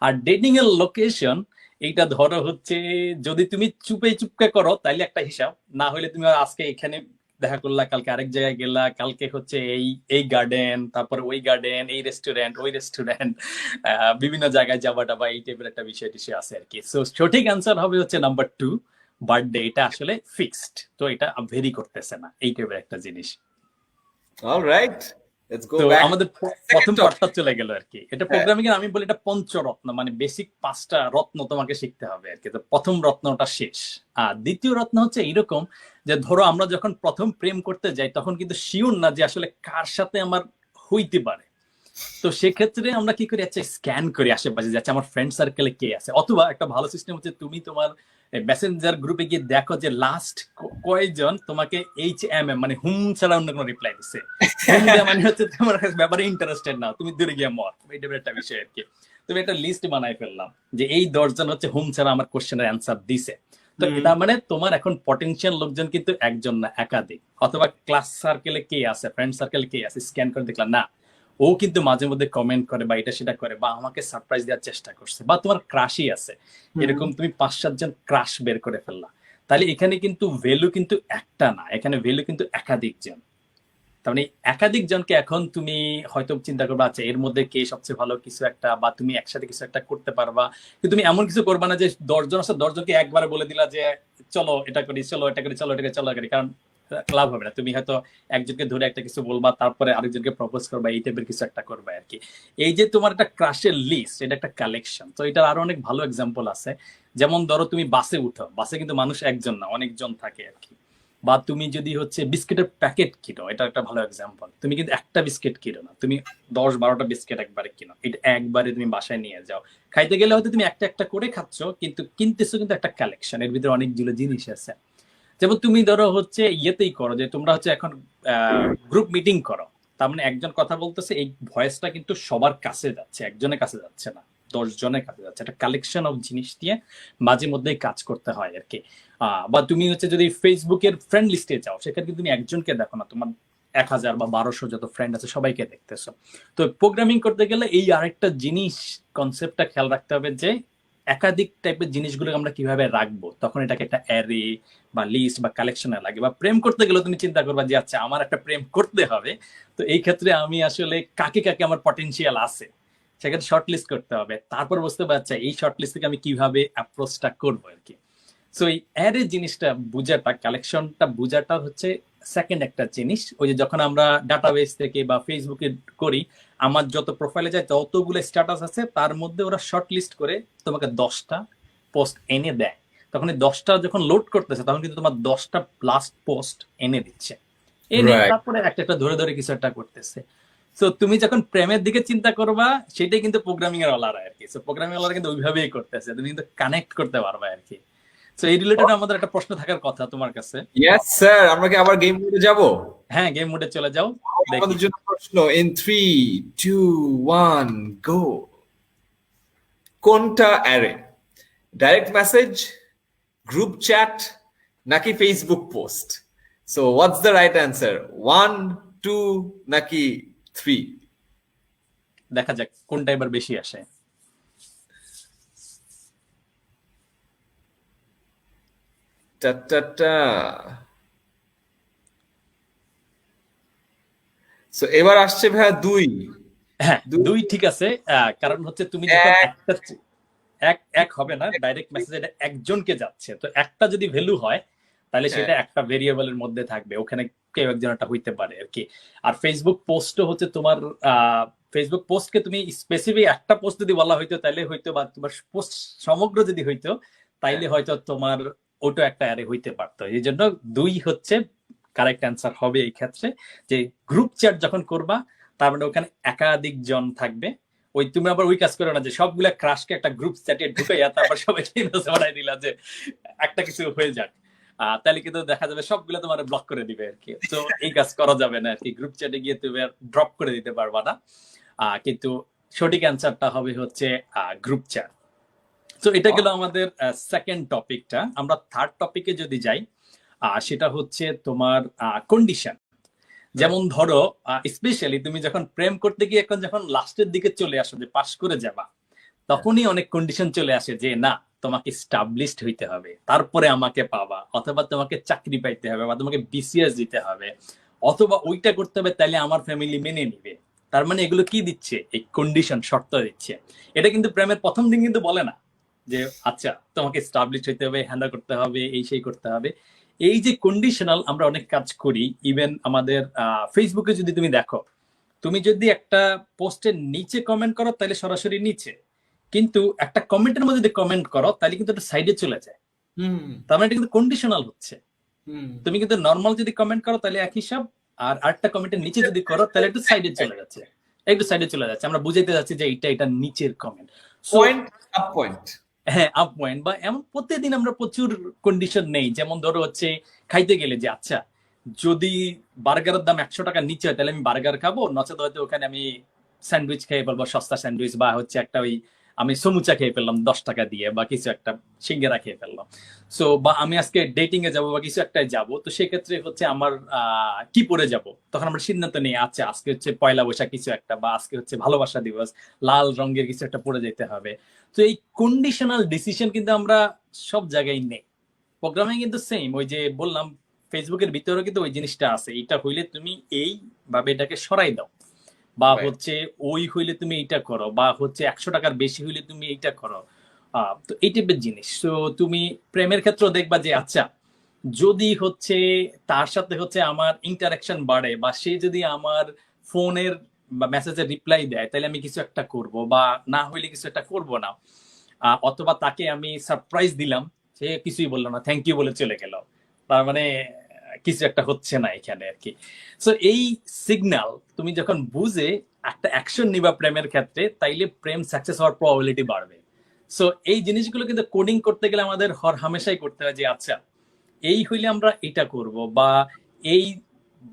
আর ডেটিং এর লোকেশন, এইটা ধরো হচ্ছে যদি তুমি চুপকে করো তাইলে একটা হিসাব, না হলে তুমি আজকে এখানে দেখা করলা, কালকে আরেক জায়গায় গেলা, কালকে হচ্ছে এই এই গার্ডেন, তারপর ওই গার্ডেন, এই রেস্টুরেন্ট ওই রেস্টুরেন্ট, বিভিন্ন জায়গায় যাবাটা বা এই টাইপের একটা বিষয় টিষয় আছে আর কি। সো সঠিক অ্যান্সার হবে হচ্ছে নাম্বার 2, বার্থডে। এটা আসলে ফিক্সড, তো এটা ভেরি করতেছে না, এই টাইপের একটা জিনিস। অলরাইট, লেটস গো তো ব্যাক। আমাদের প্রথম পার্টটা চলে গেল আর কি। এটা প্রোগ্রামিং এর আমি বলি এটা পঞ্চরত্ন, মানে বেসিক 5টা রত্ন তোমাকে শিখতে হবে আর কি। তো প্রথম রত্নটা শেষ। আর দ্বিতীয় রত্ন হচ্ছে এরকম যে ধরো আমরা যখন প্রথম প্রেম করতে যাই তখন কিন্তু শিওর না যে আসলে কার সাথে আমার হইতে পারে। তো সেক্ষেত্রে আমরা কি করি, আচ্ছা স্ক্যান করি আশেপাশে যে আচ্ছা আমার ফ্রেন্ড সার্কেলে কে আছে। অথবা একটা ভালো সিস্টেম হচ্ছে তুমি তোমার মেসেঞ্জার গ্রুপে গিয়ে দেখো যে লাস্ট কয়জন তোমাকে HMM মানে হুম ছাড়া অন্য কোনো রিপ্লাই দিচ্ছে। হুম দেয়া মানে হচ্ছে তোমার ব্যাপারে ইন্টারেস্টেড না, তুমি দূরে গিয়ে মর, এই টাইপের একটা বিষয় আর কি। তুমি একটা লিস্ট বানাই ফেললাম যে এই 10 জন হচ্ছে হুম ছাড়া আমার কোশ্চেনের অ্যান্সার দিছে। তো এটা মানে তোমার এখন পটেনশিয়াল লোকজন কিন্তু একজন না একাধিক। অথবা ক্লাস সার্কেলে কে আছে, ফ্রেন্ড সার্কেলে কে আছে, স্ক্যান করে দেখলাম না ও কিন্তু মাঝে মধ্যে কমেন্ট করে বা এটা সেটা করে বা আমাকে সারপ্রাইজ দেওয়ার চেষ্টা করছে, বা তোমার ক্রাশই আছে, এরকম তুমি 5-7 জন ক্রাশ বের করে ফেললা। তাহলে এখানে কিন্তু ভ্যালু কিন্তু একটা না, এখানে ভ্যালু কিন্তু একাধিক জন। তার মানে একাধিক জনকে এখন তুমি হয়তো চিন্তা করবা আচ্ছা এর মধ্যে কে সবচেয়ে ভালো কিছু একটা, বা তুমি একসাথে কিছু একটা করতে পারবা। কিন্তু তুমি এমন কিছু করবা না যে 10 জন আছে 10 জনকে একবারে বলে দিলা যে চলো এটা করি, চলো এটা করি, চলো এটা করি, চলো এটা করি, কারণ লাভ হবে না। তুমি হয়তো একজনকে ধরে একটা কিছু বলবা, তারপরে আরেকজনকে প্রপোজ করবা, এই টাইপের কিছু একটা করবা আর কি। এই যে তোমার একটা ক্রাশের লিস্ট, এটা একটা কালেকশন। তো এটার আরো অনেক ভালো এক্সাম্পল আছে। যেমন ধরো তুমি বাসে উঠো, বাসে কিন্তু মানুষ একজন না অনেকজন থাকে আর কি। বা তুমি যদি হচ্ছে বিস্কিটের প্যাকেট কিনো, এটা একটা ভালো এক্সাম্পল। তুমি কিন্তু একটা বিস্কিট কিনো না, তুমি 10-12টা বিস্কিট একবারে কিনো, এটা একবারে তুমি বাসায় নিয়ে যাও। খাইতে গেলে হয়তো তুমি একটা একটা করে খাচ্ছ, কিন্তু কিনতেছো কিন্তু একটা কালেকশন, এর ভিতরে অনেকগুলো জিনিস আছে। যেমন তুমি ধরো হচ্ছে ইয়েতেই করো যে তোমরা হচ্ছে এখন গ্রুপ মিটিং করো, তার মানে একজন কথা বলতেছে, এই ভয়েসটা কিন্তু সবার কাছে যাচ্ছে, একজনের কাছে যাচ্ছে না, 10 জনের কাছে যাচ্ছে। একটা কালেকশন অফ জিনিস দিয়ে মাঝে মধ্যেই কাজ করতে হয় আর কি। বা তুমি হচ্ছে যদি ফেসবুকের ফ্রেন্ড লিস্টে যাও, সেখানে কিন্তু তুমি একজনকে দেখো না, তোমার 1000 বা 1200 যত ফ্রেন্ড আছে সবাইকে দেখতেছো। তো প্রোগ্রামিং করতে গেলে এই আরেকটা জিনিস কনসেপ্টটা খেয়াল রাখতে হবে যে একাধিক টাইপের জিনিসগুলো আমরা কিভাবে রাখবো, তখন এটাকে একটা অ্যারে বা লিস্ট বা কালেকশনে লাগে। বা প্রেম করতে গেলে তুমি চিন্তা করবা যে আচ্ছা আমার একটা প্রেম করতে হবে, তো এই ক্ষেত্রে আমি আসলে কাকে কাকে আমার পটেনশিয়াল আছে সেক্ষেত্রে শর্ট লিস্ট করতে হবে। তারপর বুঝতে পারছি এই শর্ট লিস্ট থেকে আমি কিভাবে অ্যাপ্রোচটা করবো আর কি। সো এই অ্যারে জিনিসটা বুঝাটা, কালেকশনটা বুঝাটা হচ্ছে সেকেন্ড একটা জিনিস। ওই যে যখন আমরা ডাটাবেস থেকে বা ফেসবুকে করি, আমার যত প্রোফাইলে যায় ততগুলো স্ট্যাটাস আছে, তার মধ্যে ওরা শর্ট লিস্ট করে তোমাকে 10টা পোস্ট এনে দেয়। তখন এই 10টা যখন লোড করতেছে তখন কিন্তু তোমার 10টা লাস্ট পোস্ট এনে দিচ্ছে, এনে রাইট। তারপরে একটা একটা ধরে ধরে কিছু একটা করতেছে। তো তুমি যখন প্রেমের দিকে চিন্তা করবা, সেটাই কিন্তু প্রোগ্রামিং এর ওলারা আর কি। প্রোগ্রামিং ওলারা কিন্তু ওইভাবেই করতেছে, তুমি কিন্তু কানেক্ট করতে পারবা আর কি। তো এই রিলেটেড আমাদের একটা প্রশ্ন থাকার কথা তোমার কাছে। ইয়েস স্যার, আমরা কি আবার গেম মোডে যাব? হ্যাঁ, গেম মোডে চলে যাও, দেখি। আমাদের জন্য প্রশ্ন ইন 3 2 1 গো। কোনটা অ্যারে? ডাইরেক্ট মেসেজ, গ্রুপ চ্যাট, নাকি Facebook post? So what's the right answer? 1 2 নাকি 3? দেখা যাক কোনটা এবার বেশি আসে। টা টা টা। সো এবার আসছে ভাইয়া 2। হ্যাঁ, 2 দুই ঠিক আছে। কারণ হচ্ছে তুমি যখন 1 একটা এক এক হবে না, ডাইরেক্ট মেসেজ এটা একজনকে যাচ্ছে, তো একটা যদি ভ্যালু হয় তাহলে সেটা একটা ভেরিয়েবলের মধ্যে থাকবে, ওখানে কেউ একজন একটা হইতে পারে আর কি। আর ফেসবুক পোস্টও হচ্ছে তোমার, ফেসবুক পোস্টকে তুমি স্পেসিফিক একটা পোস্ট যদি বলা হইতো তাহলে হয়তো, বা তোমার পোস্ট সমগ্র যদি হইতো তাইলে হয়তো তোমার ওটা একটা অ্যারে হইতে পারতো। এই জন্য 2 হচ্ছে কারেক্ট অ্যান্সার হবে এই ক্ষেত্রে। যে গ্রুপ চ্যাট যখন করবা, তার মানে ওখানে একাধিক জন থাকবে। ওই তুমি আবার ওই কাজ করো না যে সবগুলা ক্রাশকে একটা গ্রুপ চ্যাটে ঢুকাইয়া তারপর সবাইকে বানাই দিলা যে একটা কিছু হয়ে যাক। তাহলে কিন্তু দেখা যাবে সবগুলো তোমার ব্লক করে দিবে আর কি। তো এই কাজ করা যাবে না আর কি, গ্রুপ চ্যাটে গিয়ে তুমি ড্রপ করে দিতে পারবা না। কিন্তু সঠিক অ্যান্সারটা হবে হচ্ছে গ্রুপ চ্যাট। তো এটা গেল আমাদের সেকেন্ড টপিকটা। আমরা থার্ড টপিকে যদি যাই, সেটা হচ্ছে তোমার কন্ডিশন। যেমন ধরো, স্পেশালি তুমি যখন প্রেম করতে গিয়ে এখন যখন লাস্টের দিকে চলে আসো যে পাশ করে যাবা, তখনই অনেক কন্ডিশন চলে আসে যে না, তোমাকে স্টাবলিশড হইতে হবে তারপরে আমাকে পাবা, অথবা তোমাকে চাকরি পাইতে হবে, বা তোমাকে বিসিএস দিতে হবে, অথবা ওইটা করতে হবে, তাইলে আমার ফ্যামিলি মেনে নিবে। তার মানে এগুলো কি দিচ্ছে? এই কন্ডিশন, শর্ত দিচ্ছে। এটা কিন্তু প্রেমের প্রথম দিন কিন্তু বলে না যে আচ্ছা তোমাকে স্টাবলিশ হইতে হবে, হ্যান্ডেল করতে হবে, এই সেই করতে হবে। এই যে কন্ডিশনাল আমরা অনেক কাজ করি, ইভেন আমাদের ফেসবুকে যদি তুমি দেখো, তুমি যদি একটা পোস্টের নিচে কমেন্ট করো তাহলে সরাসরি নিচে, কিন্তু একটা কমেন্টের মধ্যে যদি কমেন্ট করো তাহলে কিন্তু একটা সাইডে চলে যায়। তার মানে এটা কিন্তু কন্ডিশনাল হচ্ছে। তুমি কিন্তু নর্মাল যদি কমেন্ট করো তাহলে এক হিসাব, আর আরেকটা কমেন্টের নিচে যদি করো তাহলে একটু সাইডে চলে যাচ্ছে, একটু সাইডে চলে যাচ্ছে। আমরা বুঝাইতে যাচ্ছি যে এটা নিচের কমেন্ট। Point up point. হ্যাঁ, আপ পয়েন্ট বা এমন প্রতিদিন আমরা প্রচুর কন্ডিশন নেই। যেমন ধরো হচ্ছে খাইতে গেলে যে আচ্ছা যদি বার্গারের দাম 100 টাকা নিচে হয় তাহলে আমি বার্গার খাবো, নচেত হয়তো ওখানে আমি স্যান্ডউইচ খেয়ে ফেলবো, সস্তা স্যান্ডউইচ, বা হচ্ছে একটা ওই আমি সমুচা খেয়ে ফেললাম 10 টাকা দিয়ে, বা কিছু একটা সিঙ্গারা খেয়ে ফেললাম। সো বা আমি আজকে ডেটিং এ যাবো বা কিছু একটা যাবো, তো সেক্ষেত্রে হচ্ছে আমার কি পরে যাব, তখন আমরা সিদ্ধান্ত নেই আচ্ছা আজকে হচ্ছে পয়লা বৈশাখ কিছু একটা, বা আজকে হচ্ছে ভালোবাসা দিবস, লাল রঙের কিছু একটা পরে যেতে হবে। তো এই কন্ডিশনাল ডিসিশন কিন্তু আমরা সব জায়গায় নেই। প্রোগ্রামিং কিন্তু সেম, ওই যে বললাম ফেসবুকের ভিতরে কিন্তু ওই জিনিসটা আছে, এটা হইলে তুমি এই ভাবে এটাকে সরাই দাও, বা হচ্ছে ওই হইলে তুমি এইটা করো, বা হচ্ছে 100 টাকার বেশি হইলে তুমি এইটা করো। তো এই টাইপের জিনিস। তো তুমি প্রেমের ক্ষেত্রে দেখবা যে আচ্ছা যদি হচ্ছে তার সাথে হচ্ছে আমার ইন্টারাকশন বাড়ে, বা সে যদি আমার ফোনের বা মেসেজের রিপ্লাই দেয় তাহলে আমি কিছু একটা করব, বা না হইলে কিছু একটা করব না। অথবা তাকে আমি সারপ্রাইজ দিলাম, সে কিছুই বললো না, থ্যাংক ইউ বলে চলে গেল, তার মানে কিছু একটা হচ্ছে না এখানে আর কি। সো এই সিগন্যাল তুমি যখন বুঝে একটা অ্যাকশন নিবা প্রেমের ক্ষেত্রে, তাইলে প্রেম সাকসেস হওয়ার প্রবাবিলিটি বাড়বে। সো এই জিনিসগুলো কিন্তু কোডিং করতে গেলে আমাদের হর হামেশাই করতে হয় যে আচ্ছা এই হইলে আমরা এটা করব, বা এই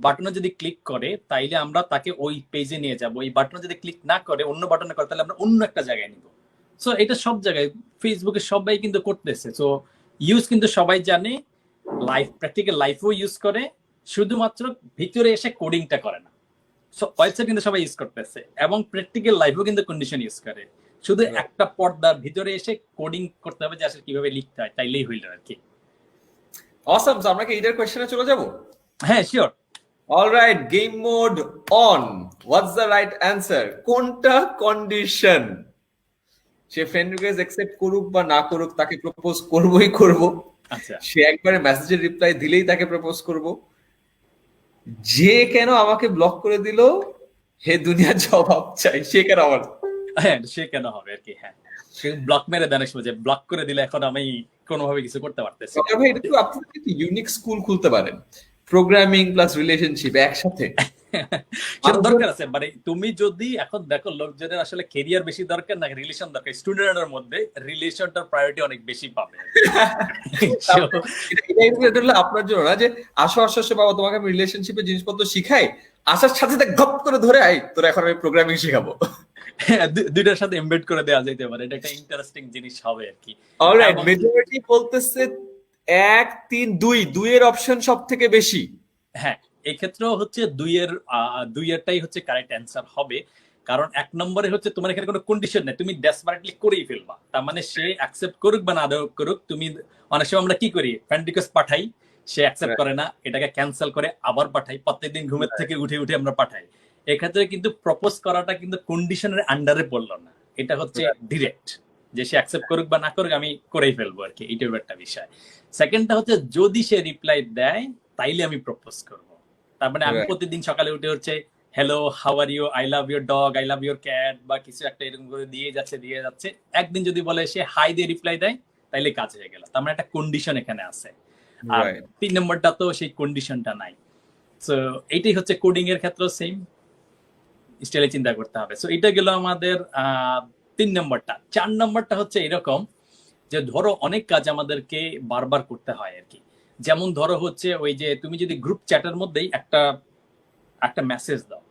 বাটনে যদি ক্লিক করে তাইলে আমরা তাকে ওই পেজে নিয়ে যাব, এই বাটনে যদি ক্লিক না করে অন্য বাটনে করে তাহলে আমরা অন্য একটা জায়গায় নিব। সো এটা সব জায়গায় ফেসবুকে সবাই কিন্তু করতেছে। সো ইউজ কিন্তু সবাই জানে, লাইফ প্র্যাকটিক্যাল লাইফও ইউজ করে, শুধুমাত্র ভিতরে এসে কোডিংটা করে না। সো ওয়েবসাইট কিন্তু সবাই ইউজ করতেছে, এবং প্র্যাকটিক্যাল লাইফও কিন্তু কন্ডিশন ইউজ করে। শুধু একটা পর্দার ভিতরে এসে কোডিং করতে হবে যে আসলে কিভাবে লিখতে হয়, তাইলেই হইল আর কি। অসাম, সো আমরা কি ঈদের কোশ্চেনে চলে যাব? হ্যাঁ, sure. Alright, game mode on. What's the right answer? কোনটা কন্ডিশন? সে ফ্রেন্ড রিকোয়েস্ট অ্যাকসেপ্ট করুক বা না করুক, তাকে প্রপোজ করবই করব। আচ্ছা। সে একবারে মেসেজের রিপ্লাই দিলেই তাকে প্রপোজ করব। যে কেন আমাকে ব্লক করে দিল, হে দুনিয়ার জবাব চাই, সে কেন আমার। হ্যাঁ, সে কেন হবে আর কি। হ্যাঁ, ব্লক মেরে দেন এক সময়, যে ব্লক করে দিলে এখন আমি কোনোভাবে কিছু করতে পারতেছি না। ভাই এটা তো আপনারা কিন্তু ইউনিক স্কুল খুলতে পারেন, প্রোগ্রামিং প্লাস রিলেশনশিপ একসাথে। সেটা দরকার আছে, মানে তুমি যদি এখন দেখো লোকজনের আসলে কেরিয়ার বেশি দরকার না রিলেশন দরকার, স্টুডেন্টের মধ্যে রিলেশনটার প্রায়োরিটি অনেক বেশি পাবে। এটা হলো আপনার জন্য না যে আসো আসো আসো বাবা তোমাকে আমি রিলেশনশিপের জিনিসপত্র শিখাই, আসার সাথে সাথে গপ করে ধরে আই তোর এখন আমি প্রোগ্রামিং শেখাবো। দুইটার সাথে এমবেড করে দেওয়া যেতে পারে, এটা একটা ইন্টারেস্টিং জিনিস হবে আর কি। অলরাইট, মেজরিটি বলতেছে 1 3 2, 2 এর অপশন সব থেকে বেশি। হ্যাঁ, এই ক্ষেত্রেও হচ্ছে দুইয়েরটাই হচ্ছে কারেক্ট অ্যান্সার হবে। কারণ এক নম্বরে হচ্ছে তোমার এখানে কোনো কন্ডিশন নেই, তুমি ডেসপারেটলি করেই ফেলবা। তার মানে সে অ্যাকসেপ্ট করুক বা না করুক, তুমি অনেক সময় আমরা কি করি, ফ্রেন্ড রিকোয়েস্ট পাঠাই, সে অ্যাকসেপ্ট করে না, এটাকে ক্যান্সেল করে আবার পাঠাই, প্রত্যেকদিন ঘুমের থেকে উঠে উঠে আমরা পাঠাই। এক্ষেত্রে কিন্তু প্রপোজ করাটা কিন্তু কন্ডিশনের আন্ডারে পড়লো না, এটা হচ্ছে ডিরেক্ট, যে সে অ্যাকসেপ্ট করুক বা না করুক আমি করেই ফেলবো আর কি, এইটার একটা বিষয়। সেকেন্ডটা হচ্ছে যদি সে রিপ্লাই দেয় তাইলে আমি প্রপোজ করব। তার মানে আমি প্রতিদিন সকালে উঠে হচ্ছে hello how are you, I love your dog, I love your cat বা কিছু একটা এরকম করে দিয়ে যাচ্ছে। একদিন যদি বলে সে হাই দিয়ে রিপ্লাই দেয় তাইলে কাজ হয়ে গেল, তার মানে একটা কন্ডিশন এখানে আছে। আর 3 নম্বরটা তো সেই কন্ডিশনটা নাই। সো এইটাই হচ্ছে কোডিং এর ক্ষেত্রে সেম স্টাইলে চিন্তা করতে হবে। সো এটা গেল আমাদের 3 নম্বরটা। 4 নম্বরটা হচ্ছে এরকম যে ধরো অনেক কাজ আমাদেরকে বারবার করতে হয় আর কি। যেমন ধরো হচ্ছে ওই যে তুমি যদি গ্রুপ চ্যাটের মধ্যেই একটা মেসেজ দাও,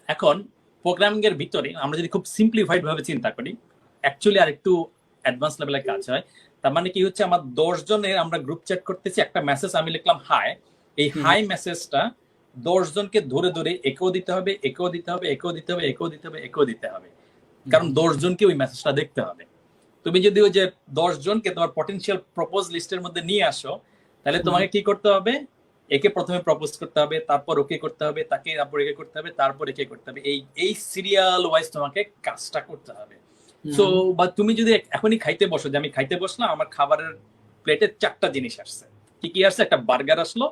এখন প্রোগ্রামিং এর ভিতরে আমরা যদি খুব সিম্পলিফাইড ভাবে চিন্তা করি, অ্যাকচুয়ালি আর একটু অ্যাডভান্স লেভেলের কাজ হয়। তার মানে কি হচ্ছে, আমার 10 জনের আমরা গ্রুপ চ্যাট করতেছি, একটা মেসেজ আমি লিখলাম হাই, এই হাই মেসেজটা 10 জনকে ধরে ধরে একেও দিতে হবে, একেও দিতে হবে, একেও দিতে হবে, একেও দিতে হবে, একেও দিতে হবে, কারণ 10 জনকে ওই মেসেজটা দেখতে হবে। তুমি যদি ওই যে 10 জনকে তোমার পটেনশিয়াল প্রপোজ লিস্টের মধ্যে নিয়ে আসো, তাহলে তোমাকে কি করতে হবে, একে প্রথমে প্রপোজ করতে হবে, তারপর ওকে করতে হবে, তাকে তারপর একে করতে হবে, তারপর একে করতে হবে, এই সিরিয়াল ওয়াইজ তোমাকে কাজটা করতে হবে। সো বা তুমি যদি এখনই খাইতে বসো, যে আমি খাইতে বসলাম, আমার খাবারের প্লেটে 4টা জিনিস আসছে, কি কি আসছে, একটা বার্গার আসলো,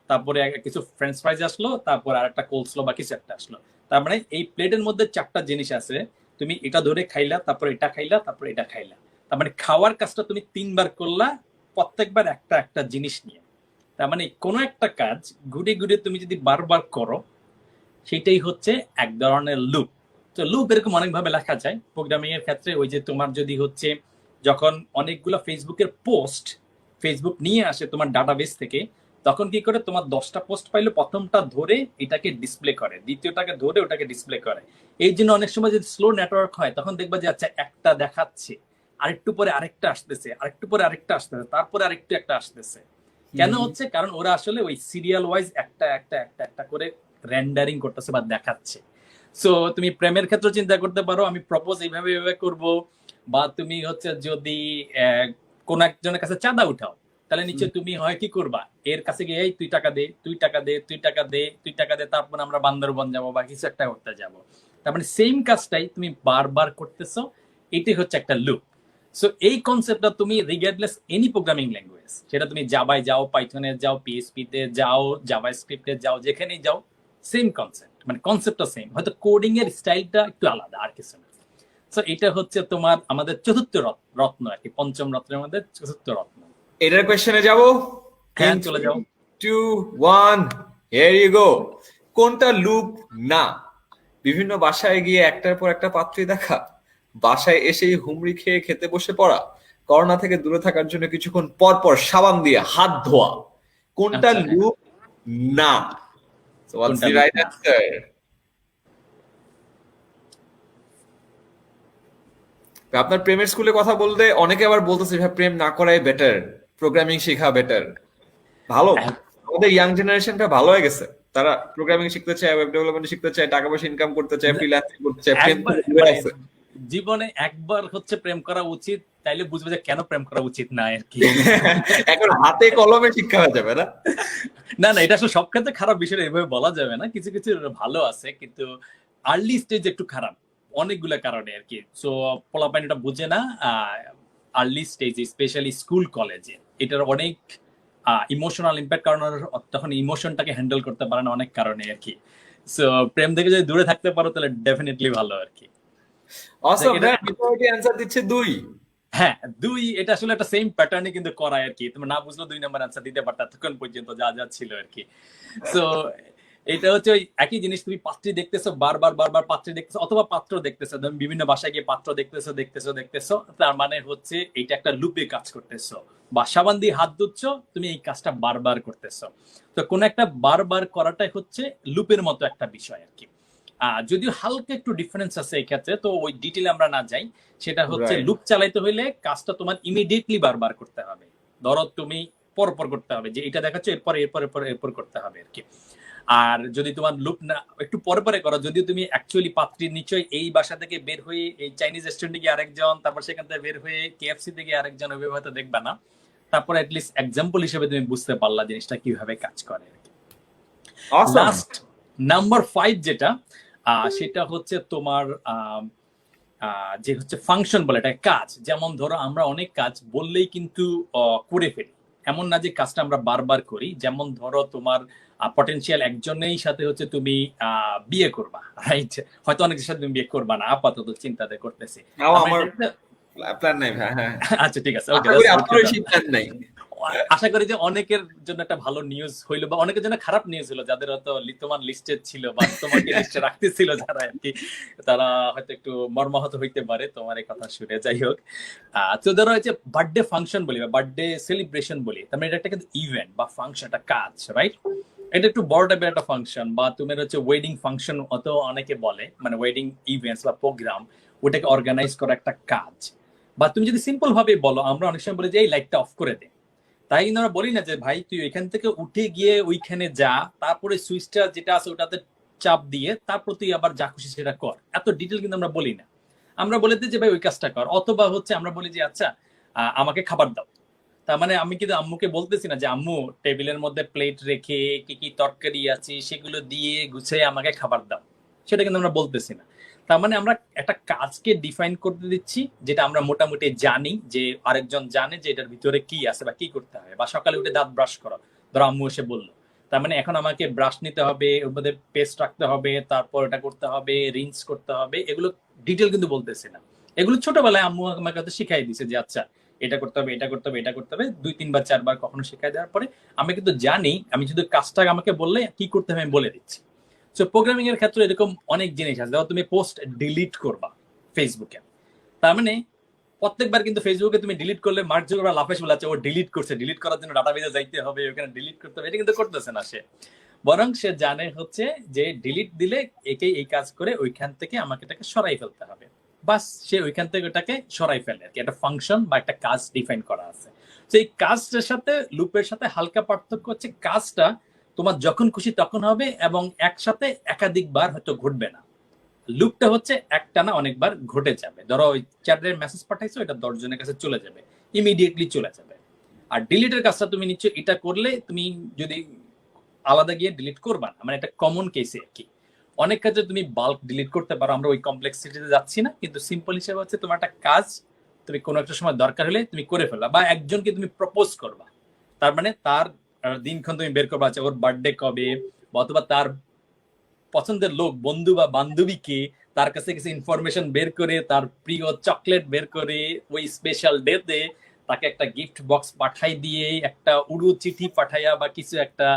তারপরে কিছু ফ্রেঞ্চ ফ্রাইজ আসলো, তারপর আর একটা কোলস্লো বা কিছু একটা আসলো। তার মানে এই প্লেটের মধ্যে 4টা জিনিস আছে, তুমি এটা ধরে খাইলা, তারপর এটা খাইলা, তারপর এটা খাইলা। তার মানে খাওয়ার কাজটা তুমি 3বার করলা, প্রত্যেকবার একটা একটা জিনিস নিয়ে। তার মানে কোনো একটা কাজ ঘুরে ঘুরে তুমি যদি বারবার করো, সেটাই হচ্ছে এক ধরনের লুপ। তো লুপ এরকম অনেকভাবে লেখা যায় প্রোগ্রামিং এর ক্ষেত্রে। ওই যে তোমার যদি হচ্ছে যখন অনেকগুলো ফেসবুকের পোস্ট ফেসবুক নিয়ে আসে তোমার ডাটাবেস থেকে, তখন কি করে, তোমার 10টা পোস্ট পাইলে প্রথমটা ধরে এটাকে ডিসপ্লে করে, দ্বিতীয়টাকে ধরে ওটাকে ডিসপ্লে করে। এই জন্য অনেক সময় যদি স্লো নেটওয়ার্ক হয়, তখন দেখবা যে আচ্ছা একটা দেখাচ্ছে, আরেকটু পরে আরেকটা আসতেছে, আরেকটু পরে আরেকটা আসতেছে, তারপরে আরেকটু একটা আসতেছে। কেন হচ্ছে, কারণ ওরা আসলে ওই সিরিয়াল ওয়াইজ একটা একটা একটা একটা করে রেন্ডারিং করতেছে বা দেখাচ্ছে। সো তুমি প্রেমের ক্ষেত্রে চিন্তা করতে পারো, আমি প্রপোজ এইভাবে এইভাবে করব। বা তুমি হচ্ছে যদি কোন একজনের কাছে চাঁদা উঠাও, তাহলে নিচে তুমি হয় কি করবা, এর কাছে গিয়ে এই তুই টাকা দে, তুই টাকা দে, তুই টাকা দে, তুই টাকা দে, তারপর আমরা বান্দরবন যাবো বা কিছু একটা করতে যাবো। তার মানে সেম কাজটাই তুমি বারবার করতেছো, এটাই হচ্ছে একটা লুপ। সো এই কনসেপ্টটা তুমি রিগার্ডলেস এনি প্রোগ্রামিং ল্যাঙ্গুয়েজ, সেটা তুমি জাভায় যাও, পাইথনে যাও, পিএইচপি তে যাও, জাভাস্ক্রিপ্টে যাও, যেখানেই যাও সেম কনসেপ্ট, মানে কনসেপ্টটা সেম, হয়তো কোডিং এর স্টাইলটা একটু আলাদা আর কিছু না। সো এটা হচ্ছে তোমার আমাদের চতুর্থ রত্ন আর কি, পঞ্চম রত্নের মধ্যে চতুর্থ রত্ন। এটার কোশ্চেনে যাব। হ্যাঁ, চলে যাও। 2 1 হিয়ার ইউ গো। কোনটা লুপ না? বিভিন্ন বাসায় গিয়ে একটার পর একটা পাত্রী দেখা, বাসায় এসেই হুমড়ি খেয়ে খেতে বসে পড়া, করোনা থেকে দূরে থাকার জন্য কিছুক্ষণ পর পর সাবান দিয়ে হাত ধোয়া, কোনটা লুপ না? So what's the right answer? আপনার প্রেমের স্কুলে কথা বলতে অনেকে আবার বলতেছে ভাই প্রেম না করাই বেটার, প্রোগ্রামিং শেখা বেটার। ভালো, আমাদের ইয়াং জেনারেশনটা ভালো হয়ে গেছে, তারা প্রোগ্রামিং শিখতে চায়, ওয়েব ডেভেলপমেন্ট শিখতে চায়, টাকা পয়সা ইনকাম করতে চায়, ফ্রিল্যান্সিং করতে চায়, প্রেম থেকে দূরে আছে। জীবনে একবার হচ্ছে প্রেম করা উচিত, তাইলে বুঝবে যে কেন প্রেম করা উচিত না আর কি। এখন হাতে কলমে শিক্ষা হয়ে যাবে না। না না, এটা আসলে সব ক্ষেত্রে খারাপ বিষয় এভাবে বলা যাবে না, কিছু কিছু ভালো আছে, কিন্তু আর্লি স্টেজ একটু খারাপ অনেকগুলো কারণে আর কি। সো পোলাপাইন এটা বুঝে না আর্লি স্টেজ, স্পেশালি স্কুল কলেজে। এটার অনেক ইমোশনাল ইম্প্যাক্ট, কারণ ওরা তখন ইমোশনটাকে হ্যান্ডেল করতে পারে না অনেক কারণে আর কি। সো প্রেম থেকে যদি দূরে থাকতে পারো তাহলে ডেফিনেটলি ভালো আর কি। অসম, এটা মিথ্যাবাদী অ্যান্সার দিচ্ছে 2। হ্যাঁ, 2 এটা আসলে একটা সেম প্যাটার্নে কিন্তু করায় আর কি। তুমি না বুঝলে 2 নাম্বার আনসার দিতে পারতা ততক্ষণ পর্যন্ত যা যা ছিল আর কি। সো এটা হচ্ছে ওই একই জিনিস, তুমি পাত্রী দেখতেছো বারবার বারবার পাত্রী দেখতেছো অথবা পাত্র দেখতেছো, তুমি বিভিন্ন বাসায় গিয়ে পাত্র দেখতেছো দেখতেছো দেখতেছো, তার মানে হচ্ছে এটা একটা লুপে কাজ করতেছো, বা সাবান দিয়ে হাত ধুচ্ছ, তুমি এই কাজটা বারবার করতেছো। তো কোন একটা বারবার করাটাই হচ্ছে লুপের মতো একটা বিষয় আর কি। যদিও হালকা একটু ডিফারেন্স আছে এই ক্ষেত্রে, তো ওই ডিটেলে আমরা না যাই। সেটা হচ্ছে রাইট। লুপ চালাইতে হইলে কাজটা তোমার ইমিডিয়েটলি বারবার করতে হবে। ধরো তুমি পরপর করতে হবে, যে এটা দেখাচ্ছ এরপর এরপর এরপর এরপর করতে হবে আর কি। আর যদি তোমার লুপ না একটু পরে পরে করো, যদিও তুমি অ্যাকচুয়ালি পাত্রীর নিশ্চয়ই এই বাসা থেকে বের হয়ে এই চাইনিজ রেস্টুরেন্টে গিয়ে আরেকজন, তারপর সেখান থেকে বের হয়ে কেএফসি থেকে আরেকজন, ওইভাবে হয়তো দেখবা না। তারপরে অ্যাটলিস্ট এক্সাম্পল হিসেবে তুমি বুঝতে পারলা জিনিসটা কিভাবে কাজ করে আর কি। অসম। লাস্ট নাম্বার 5 যেটা, সেটা হচ্ছে তোমার যে হচ্ছে ফাংশন বলে এটা কাজ। যেমন ধরো আমরা অনেক কাজ বললেই কিন্তু করে ফেলি, এমন না যে কাজটা আমরা বারবার করি। যেমন ধরো তোমার পটেনশিয়াল একজনের সাথে হচ্ছে তুমি বিয়ে করবা, রাইট? হয়তো অনেকের সাথে তুমি বিয়ে করবা না, আপাতত চিন্তাতে করতেছি। আমার প্ল্যান নাই ভাই। হ্যাঁ, আচ্ছা ঠিক আছে, আশা করি আপনারও সেই প্ল্যান নাই। আশা করি যে অনেকের জন্য একটা ভালো নিউজ হইলো, বা অনেকের জন্য খারাপ নিউজ হলো, যাদের হয়তো তোমার লিস্টে ছিল বা তোমাকে লিস্টে রাখতেছিল যারা আর কি, তারা হয়তো একটু মর্মাহত হইতে পারে তোমার এই কথা শুনে। যাই হোক, তো ধরো হচ্ছে বার্থডে ফাংশন বলি বা বার্থডে সেলিব্রেশন বলি, তার মানে এটা একটা কিন্তু ইভেন্ট বা ফাংশন, একটা কাজ, রাইট? এটা একটু বড় টাইপের একটা ফাংশন, বা তুমি হচ্ছে ওয়েডিং ফাংশন অত অনেকে বলে, মানে ওয়েডিং ইভেন্টস বা প্রোগ্রাম, ওটাকে অর্গানাইজ করা একটা কাজ। বা তুমি যদি সিম্পল ভাবে বলো, আমরা অনেক সময় বলি যে এই লাইটটা অফ করে দে, তাই কিন্তু আমরা বলি না যে ভাই তুই ওইখান থেকে উঠে গিয়ে ওইখানে যা, তারপরে সুইচটা যেটা আছে ওটাতে চাপ দিয়ে তারপর তুই আবার যা খুশি সেটা কর। এত ডিটেল কিন্তু আমরা বলি না। আমরা বলে দিই যে ভাই ওই কাজটা কর, অথবা হচ্ছে আমরা বলি যে আচ্ছা আমাকে খাবার দাও। তার মানে আমি কিন্তু আম্মুকে বলতেছি না যে আম্মু টেবিলের মধ্যে প্লেট রেখে কি কি তরকারি আছে সেগুলো দিয়ে গুছিয়ে আমাকে খাবার দাও, সেটা কিন্তু আমরা বলতেছি না। তার মানে আমরা একটা কাজকে ডিফাইন করতে দিচ্ছি, যেটা আমরা মোটামুটি জানি, যে আরেকজন জানে যে এটার ভিতরে কি আছে বা কি করতে হবে। বা সকালে উঠে দাঁত ব্রাশ করো, ধরো আম্মু এসে বললো, তার মানে এখন আমাকে ব্রাশ নিতে হবে, ওর মধ্যে পেস্ট রাখতে হবে, তারপর এটা করতে হবে, রিন্স করতে হবে, এগুলো ডিটেল কিন্তু বলতেছি না। এগুলো ছোটবেলায় আম্মু আমাকে হয়তো শিখাই দিছে যে আচ্ছা এটা করতে হবে, এটা করতে হবে, এটা করতে হবে, 2 3 বার 4 বার কখনো শিখাই দেওয়ার পরে আমি কিন্তু জানি, আমি শুধু কাজটা আমাকে বললে কি করতে হবে আমি বলে দিচ্ছি। সো প্রোগ্রামিং এর ক্ষেত্রে এরকম অনেক জিনিস আছে। ধরো তুমি পোস্ট ডিলিট করবা ফেসবুকে, তার মানে প্রত্যেকবার কিন্তু ফেসবুকে তুমি ডিলিট করলে মার্ক জুকারবার্গ লাফাইশ বলে আছে ও ডিলিট করছে, ডিলিট করার জন্য ডাটাবেজে যাইতে হবে, ওখানে ডিলিট করতে হবে, এটা কিন্তু করতেছে না সে। বরং সে জানে হচ্ছে যে ডিলিট দিলে একে এই কাজ করে ওইখান থেকে আমাকে এটাকে সরাই ফেলতে হবে, বাস সে ওইখান থেকে ওটাকে সরাই ফেলে আর কি। একটা ফাংশন বা একটা কাজ ডিফাইন করা আছে। তো এই কাজটার সাথে লুপের সাথে হালকা পার্থক্য হচ্ছে কাজটা তোমার যখন খুশি তখন হবে এবং একসাথে একাধিকবার হয়তো ঘটবে না। লুপটা হচ্ছে একটা না অনেকবার ঘটে যাবে। ধরো ওই চ্যাটের মেসেজ পাঠাইছো, এটা 10 জনের কাছে চলে যাবে, ইমিডিয়েটলি চলে যাবে। আর ডিলিটের কাজটা তুমি নিশ্চয় এটা করলে তুমি যদি আলাদা গিয়ে ডিলিট করবা না, মানে একটা কমন কেসে আর কি। অনেক কাজে তুমি বাল্ক ডিলিট করতে পারো, আমরা ওই কমপ্লেক্সিটিতে যাচ্ছি না, কিন্তু সিম্পল হিসেবে হচ্ছে তোমার একটা কাজ তুমি কোনো একটা সময় দরকার হলে তুমি করে ফেলা, বা একজনকে তুমি প্রপোজ করবা, তার মানে তার দিনক্ষণ তুমি বের করবা, আচ্ছা ওর বার্থডে কবে, অথবা তার পছন্দের লোক বন্ধু বা বান্ধবীকে তার কাছে কিছু ইনফরমেশন বের করে, তার প্রিয় চকলেট বের করে ওই স্পেশাল ডেতে তাকে একটা গিফট বক্স পাঠাই দিয়ে একটা উড়ু চিঠি পাঠাইয়া বা কিছু একটা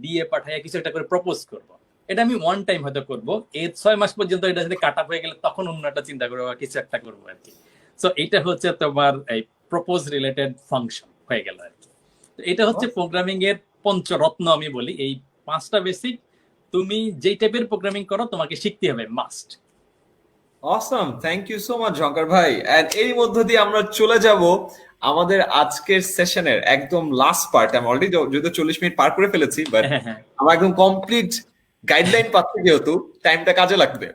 দিয়ে পাঠাইয়া কিছু একটা করে প্রপোজ করব। এটা আমি ওয়ান টাইম হয়তো করবো, এই 6 মাস পর্যন্ত এটা যদি কাট আপ হয়ে গেলে তখন অন্য একটা চিন্তা করবো বা কিছু একটা করবো আর কি। সো এটা হচ্ছে তোমার এই প্রপোজ রিলেটেড ফাংশন হয়ে গেল আর কি। তো এটা হচ্ছে প্রোগ্রামিং এর পঞ্চরত্ন আমি বলি, এই 5টা বেসিক তুমি যেই টাইপের প্রোগ্রামিং করো তোমাকে শিখতে হবে, must. Awesome, thank you so much Jhankar ভাই। এন্ড এই মধ্য দিয়ে আমরা চলে যাব আমাদের আজকের সেশনের একদম লাস্ট পার্ট। আমি অলরেডি যদিও 40 মিনিট পার করে ফেলেছি, বাট আমরা একদম কমপ্লিট গাইডলাইন পাচ্ছি, যেহেতু টাইমটা কাজে লাগবে।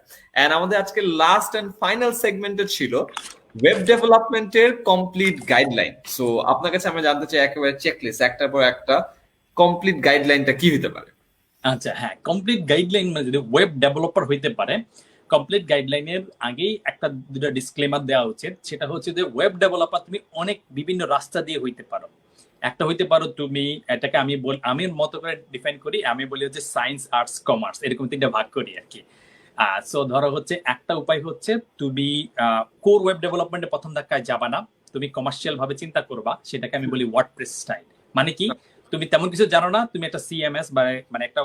এন্ড আমাদের আজকে লাস্ট এন্ড ফাইনাল সেগমেন্টে ছিল ওয়েব ডেভেলপমেন্টের কমপ্লিট গাইডলাইন। সো আপনার কাছে আমি জানতে চাই একেবারে চেকলিস্ট, একটার পর একটা কমপ্লিট গাইডলাইনটা কি হতে পারে? আচ্ছা হ্যাঁ, কমপ্লিট গাইডলাইন মানে যদি ওয়েব ডেভেলপার হইতে পারে, কমপ্লিট গাইডলাইনের আগেই একটা দুটা ডিসক্লেমার দেওয়া উচিত। সেটা হচ্ছে যে ওয়েব ডেভেলপার তুমি অনেক বিভিন্ন রাস্তা দিয়ে হইতে পারো। একটা হইতে পারো তুমি এটাকে আমি মতো করে ডিফাইন করি, আমি বলি হচ্ছে সায়েন্স আর্টস কমার্স, এরকম তিনটা ভাগ করি আর কি। সো ধরো হচ্ছে একটা উপায় হচ্ছে তুমি কোর ওয়েব ডেভেলপমেন্টে প্রথম ধাক্কায় যাবা না, তুমি কমার্শিয়াল ভাবে চিন্তা করবা, সেটাকে আমি বলি ওয়ার্ডপ্রেস স্টাইল। মানে কি, তুমি তেমন কিছু জানো না, তুমি একটা সিএমএস বা মানে একটা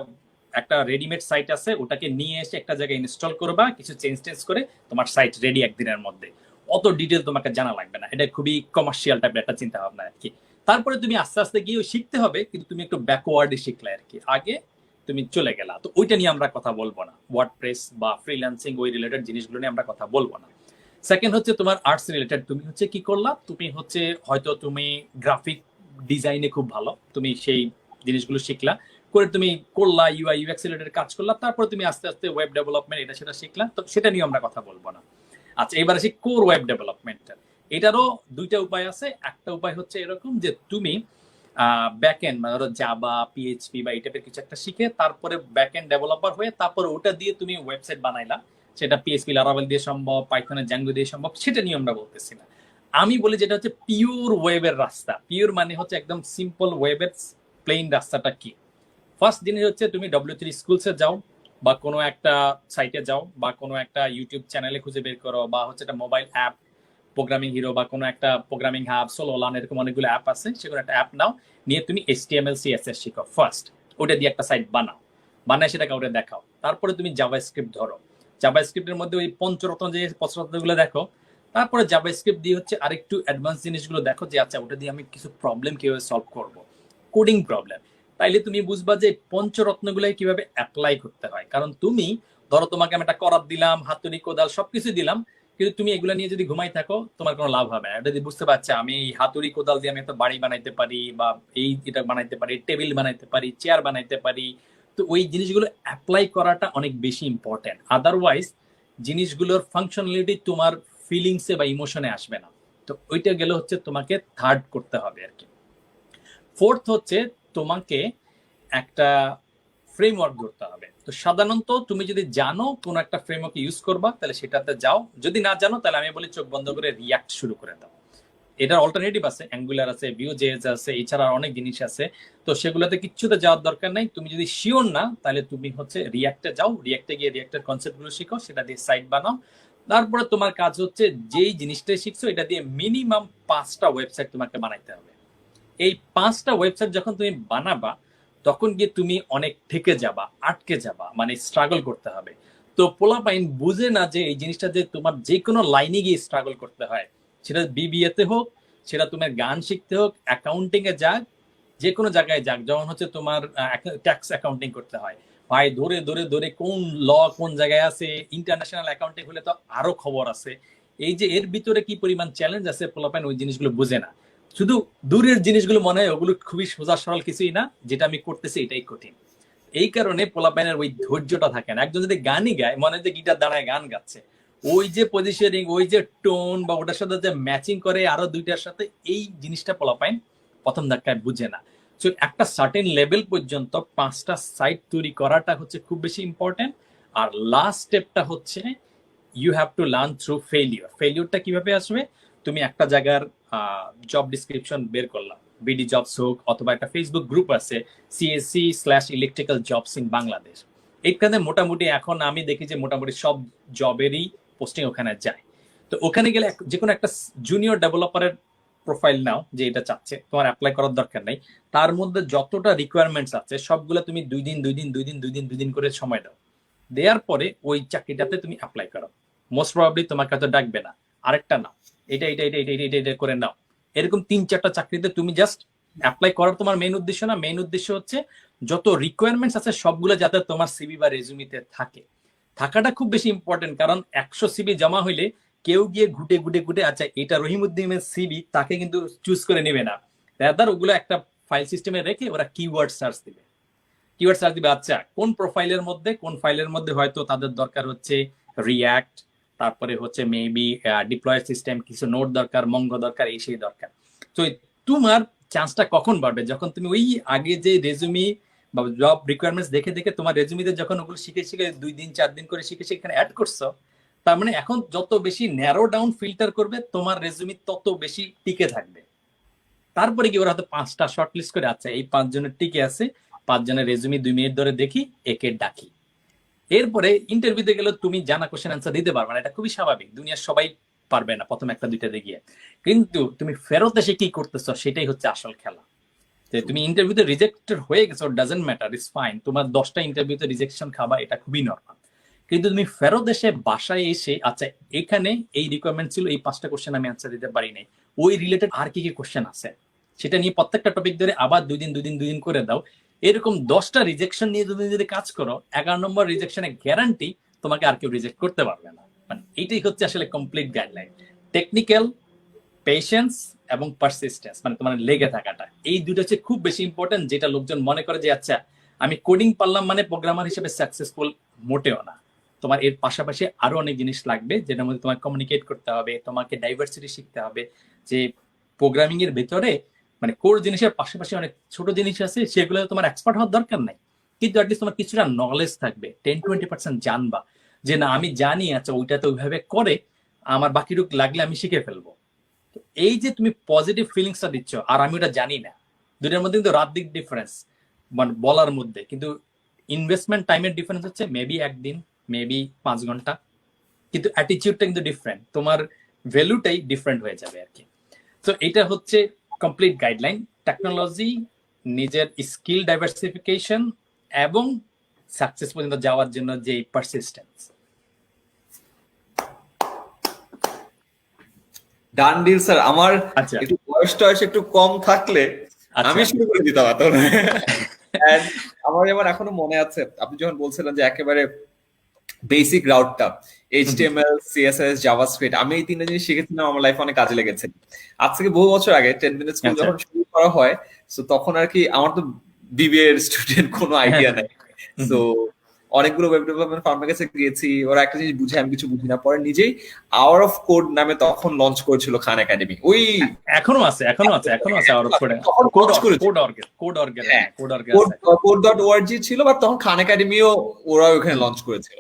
একটা রেডিমেড সাইট আছে, ওটাকে নিয়ে এসে একটা জায়গায় ইনস্টল করবা, কিছু চেঞ্জ টেঞ্জ করে তোমার সাইট রেডি একদিনের মধ্যে। অত ডিটেল তোমাকে জানা লাগবে না, এটা খুবই কমার্শিয়াল টাইপের একটা চিন্তা ভাবনা আর কি। তারপরে তুমি আস্তে আস্তে গিয়ে শিখতে হবে, কিন্তু তুমি একটু ব্যাকওয়ার্ডে শিখলে আর কি, আগে তুমি চলে গেলা। তো ওইটা নিয়ে আমরা কথা বলবো না, ওয়ার্ডপ্রেস বা ফ্রিল্যান্সিং ওই রিলেটেড জিনিসগুলো নিয়ে আমরা কথা বলবো না। সেকেন্ড হচ্ছে তোমার আর্টস রিলেটেড, তুমি হচ্ছে কি করলা, তুমি হচ্ছে হয়তো তুমি গ্রাফিক ডিজাইনে খুব ভালো, তুমি সেই জিনিসগুলো শিখলা, করে তুমি করলা ইউআই ইউএক্স রিলেটেড কাজ করলা, তারপরে তুমি আস্তে আস্তে ওয়েব ডেভেলপমেন্ট এটা সেটা শিখলা, তো সেটা নিয়ে আমরা কথা বলবো না। আচ্ছা, এবার আসি কোর ওয়েব ডেভেলপমেন্ট। এটারও দুইটা উপায় আছে। একটা উপায় হচ্ছে এরকম যে তুমি ব্যাকএন্ড মানে ধরো জাভা পিএইচপি বা এই টাইপের কিছু একটা শিখে তারপরে ব্যাকএন্ড ডেভেলপার হয়ে তারপরে ওটা দিয়ে তুমি ওয়েবসাইট বানাইলা, সেটা পিএইচপি লারাভেল দিয়ে সম্ভব, পাইথনের জ্যাঙ্গো দিয়ে সম্ভব, সেটা নিয়ে আমরা বলতেছি না। আমি বলি যেটা হচ্ছে পিওর ওয়েবের রাস্তা। পিওর মানে হচ্ছে একদম সিম্পল ওয়েবের প্লেন রাস্তাটা কি। ফার্স্ট জিনিস হচ্ছে তুমি W3 স্কুলসে যাও, বা কোনো একটা সাইটে যাও, বা কোনো একটা ইউটিউব চ্যানেলে খুঁজে বের করো, বা হচ্ছে একটা মোবাইল অ্যাপ প্রোগ্রামিং হিরো বা কোনো একটা প্রোগ্রামিং হাব, সোলোলান, এরকম অনেকগুলো অ্যাপ আছে, সেগুলো একটা অ্যাপ নাও, নিয়ে তুমি HTML CSS শিখো ফার্স্ট, ওটা দিয়ে একটা সাইট বানাও, বানায় সেটা কাউকে দেখাও। তারপরে তুমি জাভাস্ক্রিপ্ট ধরো, জাভাস্ক্রিপ্টের মধ্যে ওই পঞ্চরত্ন যে পঞ্চরত্নগুলো দেখো, তারপরে জাভাস্ক্রিপ্ট দিয়ে হচ্ছে আরেকটু অ্যাডভান্স জিনিসগুলো দেখো, যে আচ্ছা ওটা দিয়ে আমি কিছু প্রবলেম কিভাবে সলভ করবো, কোডিং প্রবলেম। তাইলে তুমি বুঝবা যে পঞ্চরত্নগুলো কিভাবে অ্যাপ্লাই করতে হয়। কারণ তুমি ধরো তোমাকে আমি একটা করাত দিলাম, হাতুড়ি কোদাল সবকিছু দিলাম, কিন্তু তুমি এগুলো নিয়ে যদি ঘুমাই থাকো তোমার কোনো লাভ হবে না। যদি বুঝতে পারছো আমি এই হাতুড়ি কোদাল দিয়ে আমি একটা বাড়ি বানাইতে পারি, বা এই এটা বানাইতে পারি, টেবিল বানাইতে পারি, চেয়ার বানাইতে পারি, তো ওই জিনিসগুলো অ্যাপ্লাই করাটা অনেক বেশি ইম্পর্টেন্ট। আদারওয়াইজ জিনিসগুলোর ফাংশনালিটি তোমার ফিলিংসে বা ইমোশনে আসবে না। তো ওইটা গেলে হচ্ছে তোমাকে থার্ড করতে হবে আর কি। ফোর্থ হচ্ছে তোমাকে একটা ফ্রেমওয়ার্ক ধরতে হবে। তো সাধারণত তুমি যদি জানো কোন একটা ফ্রেমওয়ার্ক ইউজ করবা তাহলে সেটাতে যাও, যদি না জানো তাহলে আমি বলি চোখ বন্ধ করে রিয়াক্ট শুরু করে দাও। এটার অল্টারনেটিভ আছে, অ্যাঙ্গুলার আছে, ভিউজেস আছে, এছাড়া অনেক জিনিস আছে। তো সেগুলোতে কিচ্ছুতে যাওয়ার দরকার নাই। তুমি যদি শিওর না তাহলে তুমি হচ্ছে রিয়াক্টে যাও, রিয়াক্টে গিয়ে রিয়াক্টের কনসেপ্টগুলো শিখো, সেটা দিয়ে সাইট বানাও। তারপরে তোমার কাজ হচ্ছে যেই জিনিসটাই শিখছো এটা দিয়ে মিনিমাম 5টা ওয়েবসাইট তোমাকে বানাইতে হবে। এই 5টা ওয়েবসাইট যখন তুমি বানাবা তখন গিয়ে তুমি অনেক ঠেকে যাবা, আটকে যাবা, মানে স্ট্রাগল করতে হবে। তো পোলাপাইন বুঝে না যে এই জিনিসটা যে তোমার যে কোনো লাইনে গিয়ে স্ট্রাগল করতে হয়, সেটা বিবিএ তে হোক, সেটা তোমার গান শিখতে হোক, অ্যাকাউন্টিং এ যাক, যে কোনো জায়গায় যাক, যেমন হচ্ছে তোমার ট্যাক্স অ্যাকাউন্টিং করতে হয়, ভাই ধরে ধরে ধরে কোন ল কোন জায়গায় আছে, ইন্টারন্যাশনাল অ্যাকাউন্টিং হলে তো আরো খবর আছে। এই যে এর ভিতরে কি পরিমাণ চ্যালেঞ্জ আছে, পোলাপাইন ওই জিনিসগুলো বুঝে না। শুধু দূরের জিনিসগুলো মনে হয় ওগুলো খুবই সোজা সরল কিছুই না, যেটা আমি করতেছি এটাই কঠিন। এই কারণে পোলাপাইনের ওই ধৈর্যটা থাকে না। একজন যদি গানই গায় মনে হয় যে গিটার দাঁড়ায় গান গাচ্ছে, ওই যে পজিশনিং, ওই যে টোন বা ওটার সাথে যে ম্যাচিং করে আরো দুইটার সাথে, এই জিনিসটা পোলাপাইন প্রথম ধাক্কায় বুঝে না। সো একটা সার্টেন লেভেল পর্যন্ত 5টা সাইট তৈরি করাটা হচ্ছে খুব বেশি ইম্পর্টেন্ট। আর লাস্ট স্টেপটা হচ্ছে you have to learn through failure. ফেলিওরটা কিভাবে আসবে, তুমি একটা জায়গার জব ডিসক্রিপশন বের করলাম, বিডি জবস হোক, অথবা একটা ফেসবুক গ্রুপ আছে CSC/ইলেকট্রিক্যাল জবস ইন বাংলাদেশ। এইখানে মোটামুটি এখন আমি দেখি যে মোটামুটি সব জবেরই পোস্টিং ওখানে যায়। তো ওখানে গেলে যে কোনো একটা জুনিয়র ডেভেলপারের প্রোফাইল নাও, যে এটা চাচ্ছে, তোমার অ্যাপ্লাই করার দরকার নাই। তার মধ্যে যতটা রিকোয়ারমেন্টস আছে সবগুলো তুমি 2 দিন করে সময় দাও, দেওয়ার পরে ওই চাকরিটাতে তুমি অ্যাপ্লাই করো। মোস্ট প্রবাবলি তোমাকে হয়তো ডাকবে না, আরেকটা নাও, এটা এটা এটা এটা এটা এটা করে নাও। এরকম 3-4টা চাকরিতে তুমি জাস্ট অ্যাপ্লাই করার তোমার মেইন উদ্দেশ্য না, মেইন উদ্দেশ্য হচ্ছে যত রিকোয়ারমেন্টস আছে সবগুলো যাতে তোমার সিভি বা রেজুমিতে থাকে। থাকাটা খুব বেশি ইম্পর্টেন্ট, কারণ 100 সিভি জমা হইলে কেউ গিয়ে ঘুটে ঘুটে ঘুটে আচ্ছা এটা রহিমউদ্দিনের সিভি, তাকে কিন্তু চুজ করে নেবে না। রাদার ওগুলো একটা ফাইল সিস্টেমে রেখে ওরা কিওয়ার্ড সার্চ দিবে, কিওয়ার্ড সার্চ দিবে, আচ্ছা কোন প্রোফাইলের মধ্যে কোন ফাইলের মধ্যে হয়তো তাদের দরকার হচ্ছে রিয়াক্ট, তারপরে হচ্ছে মেবি ডিপ্লয় সিস্টেম, কিছু নোট দরকার, মঙ্গ দরকার, এই সেই দরকার। তো তোমার চান্সটা কখন বাড়বে, যখন তুমি ওই আগে যে রেজুমি বা জব রিকোয়ারমেন্টস দেখে দেখে তোমার রেজুমিতে যখন ওগুলো শিখে শিখে 2 দিন 4 দিন করে শিখে শিখে এখানে অ্যাড করছো। তার মানে এখন যত বেশি ন্যারো ডাউন ফিল্টার করবে তোমার রেজুমি তত বেশি টিকে থাকবে। তারপরে কি ওরা হয়তো 5টা শর্ট লিস্ট করে, আচ্ছা এই 5 জনের টিকে আছে, 5 জনের রেজুমি 2 মিনিট ধরে দেখি, একে ডাকি। এরপরে ইন্টারভিউতে গেলে তুমি জানা কোশ্চেন অ্যান্সার দিতে পারবে না, এটা খুবই স্বাভাবিক, দুনিয়ার সবাই পারবে না প্রথম একটা দুইটাতে গিয়ে। কিন্তু তুমি ফেরত এসে কি করতেছো সেটাই হচ্ছে আসল খেলা। যে তুমি ইন্টারভিউতে রিজেক্টেড হয়ে গেছো, ডাজন্ট ম্যাটার, ইটস ফাইন, তোমার 10টা ইন্টারভিউতে রিজেকশন খাবা, এটা খুবই নর্মাল। কিন্তু তুমি ফেরত এসে বাসায় এসে, আচ্ছা এখানে এই রিকোয়ারমেন্ট ছিল, এই 5টা কোশ্চেন আমি অ্যান্সার দিতে পারি নাই, ওই রিলেটেড আর কি কি কোশ্চেন আছে সেটা নিয়ে প্রত্যেকটা টপিক ধরে আবার 2 দিন করে দাও। এরকম 10টা রিজেকশন নিয়ে তুমি যদি কাজ করো, 11 নম্বর রিজেকশনে গ্যারান্টি তোমাকে আর কেউ রিজেক্ট করতে পারবে না। মানে এইটাই হচ্ছে আসলে কমপ্লিট গাইডলাইন। টেকনিক্যাল, পেশেন্স এবং পারসিস্টেন্স, মানে তোমার লেগে থাকাটা, এই দুটো হচ্ছে খুব বেশি ইম্পর্টেন্ট। যেটা লোকজন মনে করে যে আচ্ছা আমি কোডিং পারলাম মানে প্রোগ্রামার হিসেবে সাকসেসফুল, মোটেও না। তোমার এর পাশাপাশি আরো অনেক জিনিস লাগবে, যেটার মধ্যে তোমাকে কমিউনিকেট করতে হবে, তোমাকে ডাইভার্সিটি শিখতে হবে, যে প্রোগ্রামিং এর ভেতরে মানে কোর জিনিসের পাশাপাশি অনেক ছোট জিনিস আছে, সেগুলো তোমার এক্সপার্ট হওয়ার দরকার নাই, কিন্তু অ্যাটলিস্ট তোমার কিছুটা নলেজ থাকবে, 10-20% জানবা যে না আমি জানি, আচ্ছা ওইটা তো ওইভাবে করে, আমার বাকিটুক লাগলে আমি শিখে ফেলবো। এই যে তুমি পজিটিভ ফিলিংসটা দিচ্ছ, আর আমি ওটা জানি না, দুটার মধ্যে কিন্তু রাত দিক ডিফারেন্স, মানে বলার মধ্যে কিন্তু ইনভেস্টমেন্ট টাইমের ডিফারেন্স হচ্ছে মেবি 1 দিন, মেবি 5 ঘন্টা, কিন্তু অ্যাটিটিউডটা কিন্তু ডিফারেন্ট, তোমার ভ্যালুটাই ডিফারেন্ট হয়ে যাবে আর কি। তো এটা হচ্ছে কমপ্লিট গাইডলাইন, টেকনোলজি, নিজের স্কিল ডাইভার্সিফিকেশন এবং সাকসেস পর্যন্ত যাওয়ার জন্য যে পারসিস্টেন্স। ডান ডিল স্যার। আমার আচ্ছা একটু বয়সটা একটু কম থাকলে আমি শুরু করে দিতাম এখন। And আমার যেমন এখনো মনে আছে আপনি যখন বলছিলেন যে একেবারে বেসিক রাউটটা, HTML, CSS, জাভাস্ক্রিপ্ট, আমি এই 3টা জিনিস শিখেছিলাম, আমার লাইফে অনেক কাজে লেগেছে। আজ থেকে বহু বছর আগে 10 মিনিট স্কুল যখন শুরু করা হয়, সো তখন আর কি আমার তো বিবিএ এর স্টুডেন্ট, কোনো আইডিয়া নাই। সো অনেকগুলো ওয়েব ডেভেলপমেন্ট ফার্মের কাছে গিয়েছি, ওরা একটা জিনিস বুঝে, আমি কিছু বুঝি না, পরে নিজেই আওয়ার অফ কোড নামে তখন লঞ্চ করেছিল খান একাডেমি। ওই এখনো আছে আওয়ার অফ code.org ছিল, বা তখন খান একাডেমিও ওরা ওখানে লঞ্চ করেছিল।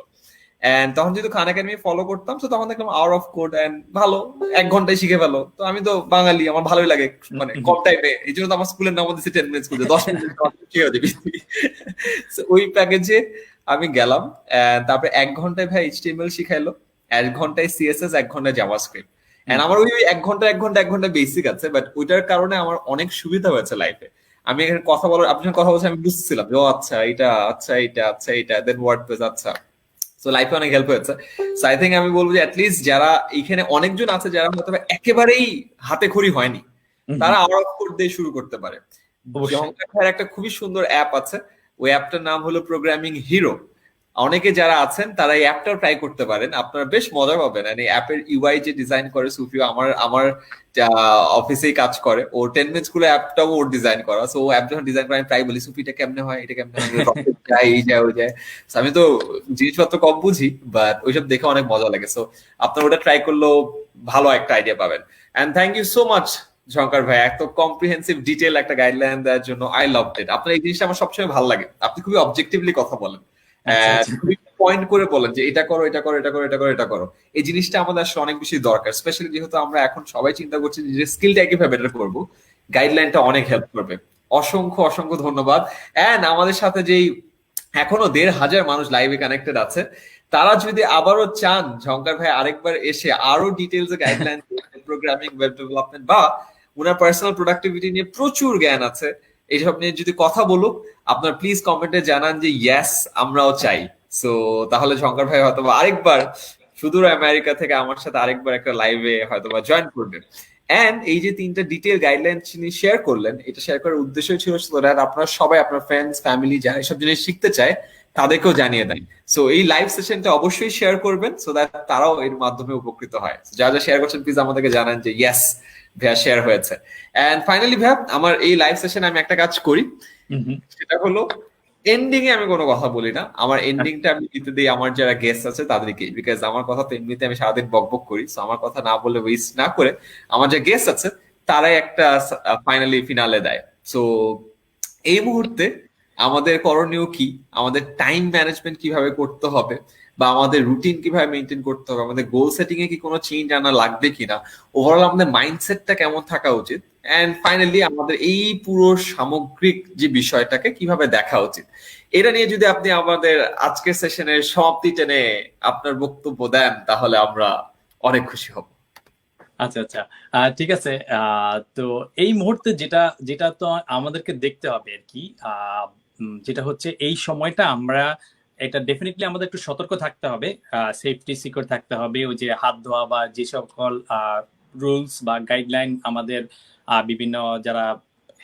এন্ড তখন যেহেতু খান একাডেমি ফলো করতাম, তো তখন দেখলাম আওয়ার অফ কোড, এন্ড ভালো, 1 ঘন্টায় শিখে ফেলো। তো আমি তো বাঙালি, আমার ভালোই লাগে, মানে কম টাইমে, এই জন্য তো আমার স্কুলের নাম দিয়েছে 10 মিনিট স্কুল, 10 মিনিট শিখে যাবে। ওই প্যাকেজে আমি গেলাম, তারপরে 1 ঘন্টায় ভাই HTML শিখাইলো, 1 ঘন্টায় CSS, 1 ঘন্টায় জাভাস্ক্রিপ্ট। এন্ড আমার ওই 1 ঘন্টা বেসিক আছে, বাট ওইটার কারণে আমার অনেক সুবিধা হয়েছে লাইফে। আমি এখানে কথা বলার, আপনি যখন কথা বলছেন আমি বুঝছিলাম যে আচ্ছা এটা, আচ্ছা এটা, আচ্ছা এটা, দেন ওয়ার্ডপ্রেস, আচ্ছা। সো লাইফে অনেক হেল্প হয়েছে। সো আই থিংক আমি বলবো যে অ্যাটলিস্ট যারা এখানে অনেকজন আছে যারা হয়তো একেবারেই হাতে খড়ি হয়নি, তারা আওয়ার অফ কোড দিয়ে শুরু করতে পারে। জহঙ্কার একটা খুবই সুন্দর অ্যাপ আছে, ওই অ্যাপটার নাম হলো প্রোগ্রামিং হিরো। অনেকে যারা আছেন তারা এই অ্যাপটাও ট্রাই করতে পারেন, আপনারা বেশ মজা পাবেন। এই অ্যাপের ইউআই যে ডিজাইন করে সুফিও, আমার অফিসেই কাজ করে, ও 10 মিনিট স্কুলে অ্যাপটাও ওর ডিজাইন করা। সো ও অ্যাপ যখন ডিজাইন করে আমি প্রায় বলি সুফি এটা কেমনে হয়, এটা কেমনে হয়, এই যায় ওই যায়। আমি তো জিনিসপত্র কম বুঝি, বাট ওইসব দেখে অনেক মজা লাগে। সো আপনারা ওটা ট্রাই করলেও ভালো একটা আইডিয়া পাবেন। And thank you so much Jhankar ভাই, এত কম্প্রিহেন্সিভ ডিটেল একটা গাইডলাইন দেওয়ার জন্য। I love it. আপনার এই জিনিসটা আমার সবসময় ভালো লাগে, আপনি খুবই অবজেক্টিভলি কথা বলেন, পয়েন্ট করে বলেন যে এটা করো, এটা করো, এটা করো, এটা করো, এটা করো। এই জিনিসটা আমাদের আসলে অনেক বেশি দরকার, স্পেশালি যেহেতু আমরা এখন সবাই চিন্তা করছি যে স্কিলটা কিভাবে বেটার করবো। গাইডলাইনটা অনেক হেল্প করবে। অসংখ্য অসংখ্য ধন্যবাদ। এন্ড আমাদের সাথে যেই এখনো 1,500 মানুষ লাইভে কানেক্টেড আছে, তারা যদি আবারও চান ঝঙ্কার ভাই আরেকবার এসে আরো details guideline, programming, web development, বা উনার পার্সোনাল প্রোডাক্টিভিটি নিয়ে প্রচুর জ্ঞান আছে, এইসব নিয়ে যদি কথা বলুক, আপনার প্লিজ কমেন্টে জানান যে ইয়েস আমরাও চাই। সো তাহলে ঝঙ্কার ভাই হয়তো আরেকবার সুদূর আমেরিকা থেকে আমার সাথে আরেকবার একটা লাইভে হয়তো জয়েন করবেন। এন্ড এই যে 3টা ডিটেল গাইডলাইন তিনি শেয়ার করলেন, এটা শেয়ার করার উদ্দেশ্য ছিল আপনারা সবাই আপনার ফ্রেন্ডস, ফ্যামিলি যারা এসব জিনিস শিখতে চায় তাদেরকেও জানিয়ে দেন। সো এই লাইভ সেশনটা অবশ্যই শেয়ার করবেন, সো দ্যাট তারাও এর মাধ্যমে উপকৃত হয়। যা যা শেয়ার করছেন প্লিজ আমাদেরকে জানান যে ইয়েস ভাইয়া শেয়ার হয়েছে। এন্ড ফাইনালি ভাইয়া, আমার এই লাইভ সেশনে আমি একটা কাজ করি, সেটা হলো এন্ডিং এ আমি কোনো কথা বলি না। আমার এন্ডিংটা আমি দিতে দিই আমার যারা গেস্ট আছে তাদেরকে, বিকজ আমার কথা তো এমনিতে আমি সারাদিন বকবক করি। সো আমার কথা না বলে ওয়েস্ট না করে আমার যে গেস্ট আছে তারাই একটা ফাইনালি ফিনালে দেয়। সো এই মুহূর্তে আমাদের করণীয় কি, আমাদের টাইম ম্যানেজমেন্ট কিভাবে করতে হবে, বা আমাদের রুটিন কিভাবে মেনটেন করতে হবে, আমাদের গোল সেটিং এ কি কোনো চেঞ্জ আনা লাগবে কিনা, ওভারঅল আমাদের মাইন্ডসেটটা কেমন থাকা উচিত, এন্ড ফাইনালি আমাদের এই পুরো সামগ্রিক যে বিষয়টাকে কিভাবে দেখা উচিত, এটা নিয়ে যদি আপনি আমাদের আজকের সেশনের সমাপ্তি টেনে আপনার বক্তব্য দেন তাহলে আমরা অনেক খুশি হব। আচ্ছা আচ্ছা, ঠিক আছে। তো এই মুহূর্তে যেটা যেটা তো আমাদেরকে দেখতে হবে আর কি, যেটা হচ্ছে এই সময়টা আমরা এটা ডেফিনেটলি আমাদের একটু সতর্ক থাকতে হবে, সেফটি সিকিউর থাকতে হবে। ওই যে হাত ধোয়া বা যে সকল রুলস বা গাইডলাইন আমাদের বিভিন্ন যারা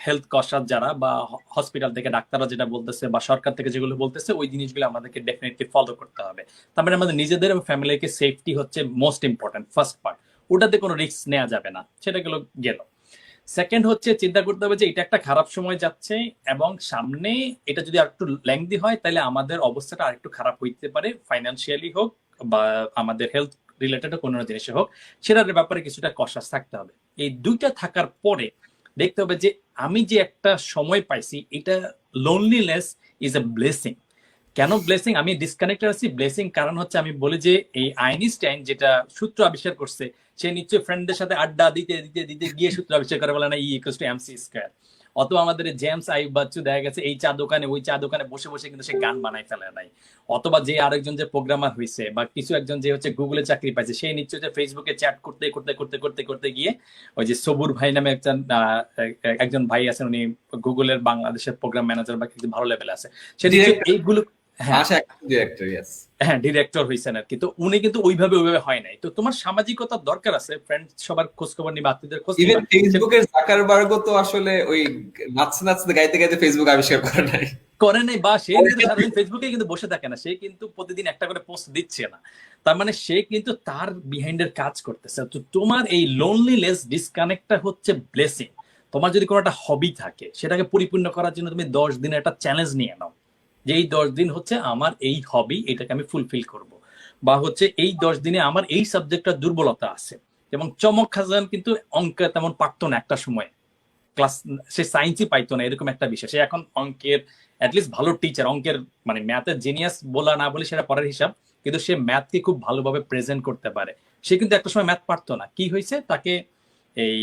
হেলথ কসার যারা বা হসপিটাল থেকে ডাক্তাররা যেটা বলতেছে বা সরকার থেকে যেগুলো বলতেছে, ওই জিনিসগুলো আমাদেরকে ডেফিনেটলি ফলো করতে হবে। তারপরে আমাদের নিজেদের এবং ফ্যামিলিকে সেফটি হচ্ছে মোস্ট ইম্পর্টেন্ট ফার্স্ট পার্ট, ওটাতে কোনো রিস্ক নেওয়া যাবে না, সেটা গেল। সেকেন্ড হচ্ছে চিন্তা করতে হবে যে এটা একটা খারাপ সময় যাচ্ছে এবং সামনে এটা যদি আরেকটু লেংদি হয় তাহলে আমাদের অবস্থাটা আরেকটু খারাপ হইতে পারে, ফাইন্যান্সিয়ালি হোক বা আমাদের হেলথ রিলেটেড কোনো জিনিসে হোক, সেটার ব্যাপারে কিছুটা কশাস থাকতে হবে। এই দুইটা থাকার পরে দেখতে হবে যে আমি যে একটা সময় পাইছি, এটা লোনলিনেস ইজ এ ব্লেসিং। কেন ব্লেসিং? আমি ডিসকানেক্টেড আছি ব্লেসিং, কারণ হচ্ছে আমি বলি যে এই আইনস্টাইন যেটা সূত্র আবিষ্কার করছে, সে নিশ্চয়ই ফ্রেন্ডদের সাথে আড্ডা দিতে দিতে দিতে গিয়ে সূত্র আবিষ্কার করে বলে না ই ইকুয়ালস টু এমসি স্কয়ার। অথবা আমাদের জেমস আইভ বাচ্চু দেখা গেছে এই চা দোকানে ওই চা দোকানে বসে বসে কিন্তু সে গান বানাই ফেলে নাই। অথবা যে আরেকজন যে প্রোগ্রামার হয়েছে বা কিছু একজন যে হচ্ছে গুগলে চাকরি পাইছে, সে নিশ্চয়ই যে ফেসবুকে চ্যাট করতে করতে করতে করতে করতে গিয়ে ওই যে সবুর ভাই নামে একজন ভাই আছেন, উনি গুগলের বাংলাদেশের প্রোগ্রাম ম্যানেজার বা কিছু ভালো লেভেলে আছে, সে নিশ্চয়ই এইগুলো হ্যাঁ ডিরেক্টর হয়েছেন আর কি। তো উনি কিন্তু ওইভাবে হয় নাই। তো তোমার সামাজিকতার দরকার আছে, ফ্রেন্ড সবার খোঁজ খবর নিবা, আত্মীয়দের খোঁজ নিবা। ইভেন ফেসবুকের জাকারবার্গও তো আসলে ওই নাচতে নাচতে গাইতে গাইতে ফেসবুক আবিষ্কার করে নাই বা সে কিন্তু সারাদিন ফেসবুকে কিন্তু বসে থাকে না, সে কিন্তু প্রতিদিন একটা করে পোস্ট দিচ্ছে না। তার মানে সে কিন্তু তার বিহাইন্ডের কাজ করতেছে। তো তোমার এই লোনলিনেস ডিসকানেক্টটা হচ্ছে ব্লেসিং। তোমার যদি কোনো একটা হবি থাকে, সেটাকে পরিপূর্ণ করার জন্য তুমি 10 দিনের একটা চ্যালেঞ্জ নিয়ে নাও, যে এই 10 দিন হচ্ছে আমার এই হবি, এটাকে আমি ফুলফিল করব। বা হচ্ছে এই 10 দিনে আমার এই সাবজেক্টটা দুর্বলতা আছে। এবং চমক খাজান কিন্তু অঙ্কে তেমন পারতো না একটা সময়, ক্লাস সে সায়েন্সই পাইতো না, এরকম একটা বিষয়। সে এখন অঙ্কের অ্যাটলিস্ট ভালো টিচার, অঙ্কের মানে ম্যাথের জিনিয়াস বলা না বলে সেটা পরের হিসাব, কিন্তু সে ম্যাথকে খুব ভালোভাবে প্রেজেন্ট করতে পারে। সে কিন্তু একটা সময় ম্যাথ পারতো না, কি হয়েছে তাকে এই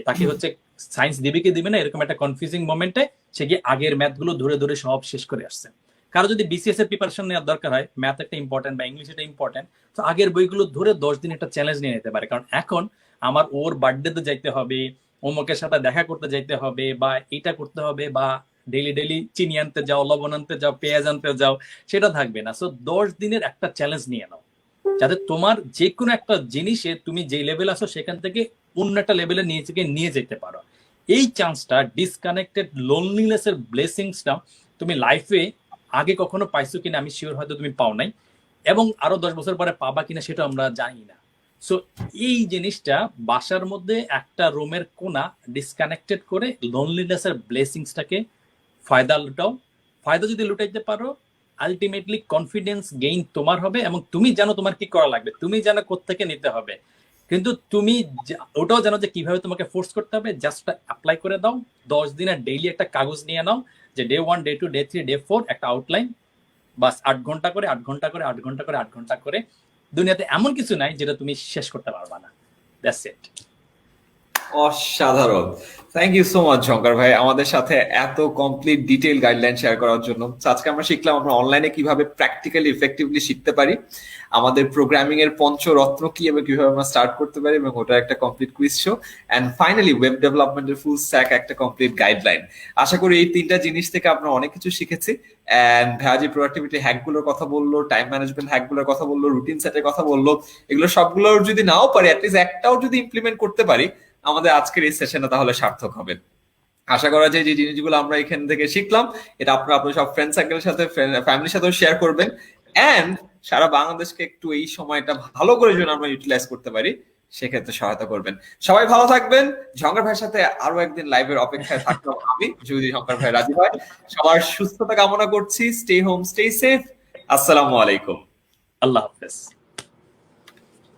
তাকে হচ্ছে সায়েন্স দিবে কি দিবে না এরকম একটা কনফিউজিং মোমেন্টে সে গিয়ে আগের ম্যাথ গুলো ধরে ধরে সব শেষ করে আসছে। কারো যদি বিসিএস এর প্রিপারেশন নেওয়ার দরকার হয়, ম্যাথ একটা ইম্পর্টেন্ট বা ইংলিশ এটা ইম্পর্টেন্ট, তো আগের বইগুলো ধরে 10 দিন একটা চ্যালেঞ্জ নিয়ে নিতে পারে। কারণ এখন আমার ওর বার্থডেতে যাইতে হবে, অমুকের সাথে দেখা করতে যাইতে হবে, বা এটা করতে হবে, বা ডেইলি ডেইলি চিনি আনতে যাও, লবণ আনতে যাও, পেঁয়াজ আনতে যাও, সেটা থাকবে না। সো 10 দিনের একটা চ্যালেঞ্জ নিয়ে নাও, যাতে তোমার যে কোনো একটা জিনিসে তুমি যে লেভেল আসো সেখান থেকে অন্য একটা লেভেলে নিয়ে যেতে পারো। এই চান্সটা, ডিসকানেক্টেড লোনলিনেস এর ব্লেসিংসটা তুমি লাইফে আগে কখনো পাইছো কিনা আমি শিওর, হয়তো তুমি পাও নাই, এবং আরো 10 বছর পরে পাবা কিনা সেটা আমরা জানি না। সো এই জিনিসটা বাসার মধ্যে একটা রুমের কোণা ডিসকানেক্টেড করে লোনলিনেস এর ব্লেসিংসটাকে ফায়দা লুটাও। ফায়দা যদি লুটাইতে পারো, আলটিমেটলি কনফিডেন্স গেইন তোমার হবে এবং তুমি জানো তোমার কি করা লাগবে, তুমি জানো কোত্থেকে নিতে হবে। কিন্তু তুমি ওটাও জানো যে কিভাবে তোমাকে ফোর্স করতে হবে, জাস্ট অ্যাপ্লাই করে দাও। 10 দিনের ডেইলি একটা কাগজ নিয়ে নাও, যে ডে 1 ডে 2 ডে 3 ডে 4 একটা আউটলাইন, বাস 8 ঘন্টা করে 8 ঘন্টা করে 8 ঘন্টা করে 8 ঘন্টা করে। দুনিয়াতে এমন কিছু নাই যেটা তুমি শেষ করতে পারবা না। That's it. অসাধারণ, thank you so much Jhankar ভাই আমাদের সাথে এত কমপ্লিট ডিটেইল গাইডলাইন শেয়ার করার জন্য। আজকে আমরা শিখলাম আমরা অনলাইনে কিভাবে প্র্যাকটিক্যালি ইফেক্টিভলি শিখতে পারি, আমাদের প্রোগ্রামিং এর পঞ্চরত্ন কি এবং কিভাবে আমরা স্টার্ট করতে পারি, এবং ওটা একটা complete quiz show, and finally web ডেভেলপমেন্টের ফুল স্ট্যাক একটা কমপ্লিট গাইডলাইন। আশা করি এই 3টা জিনিস থেকে আমরা অনেক কিছু শিখেছি। এন্ড ভাইয়া প্রোডাক্টিভিটি হ্যাক গুলোর কথা বললো, টাইম ম্যানেজমেন্ট হ্যাক গুলোর কথা বললো, রুটিন সেটের কথা বললো, এগুলো সবগুলোর যদি নাও পারি, অ্যাটলিস্ট একটাও যদি ইমপ্লিমেন্ট করতে পারি, আমাদের আজকের এই সেশনে তাহলে সার্থক হবে। আশা করা যায় যে জিনিসগুলো আমরা এখান থেকে শিখলাম, এটা আপনারা আপনার সব ফ্রেন্ড সার্কেলের সাথে, ফ্যামিলির সাথেও শেয়ার করবেন, এন্ড সারা বাংলাদেশকে একটু এই সময়টা ভালো করে যেন আমরা ইউটিলাইজ করতে পারি সেক্ষেত্রে সহায়তা করবেন। সবাই ভালো থাকবেন। ঝঙ্কার ভাইয়ের সাথে আরো একদিন লাইভের অপেক্ষায় থাকলাম আমি, যদি ঝঙ্কার ভাই রাজি হয়। সবার সুস্থতা কামনা করছি। Stay home, stay safe. আসসালামু আলাইকুম। আল্লাহ হাফেজ।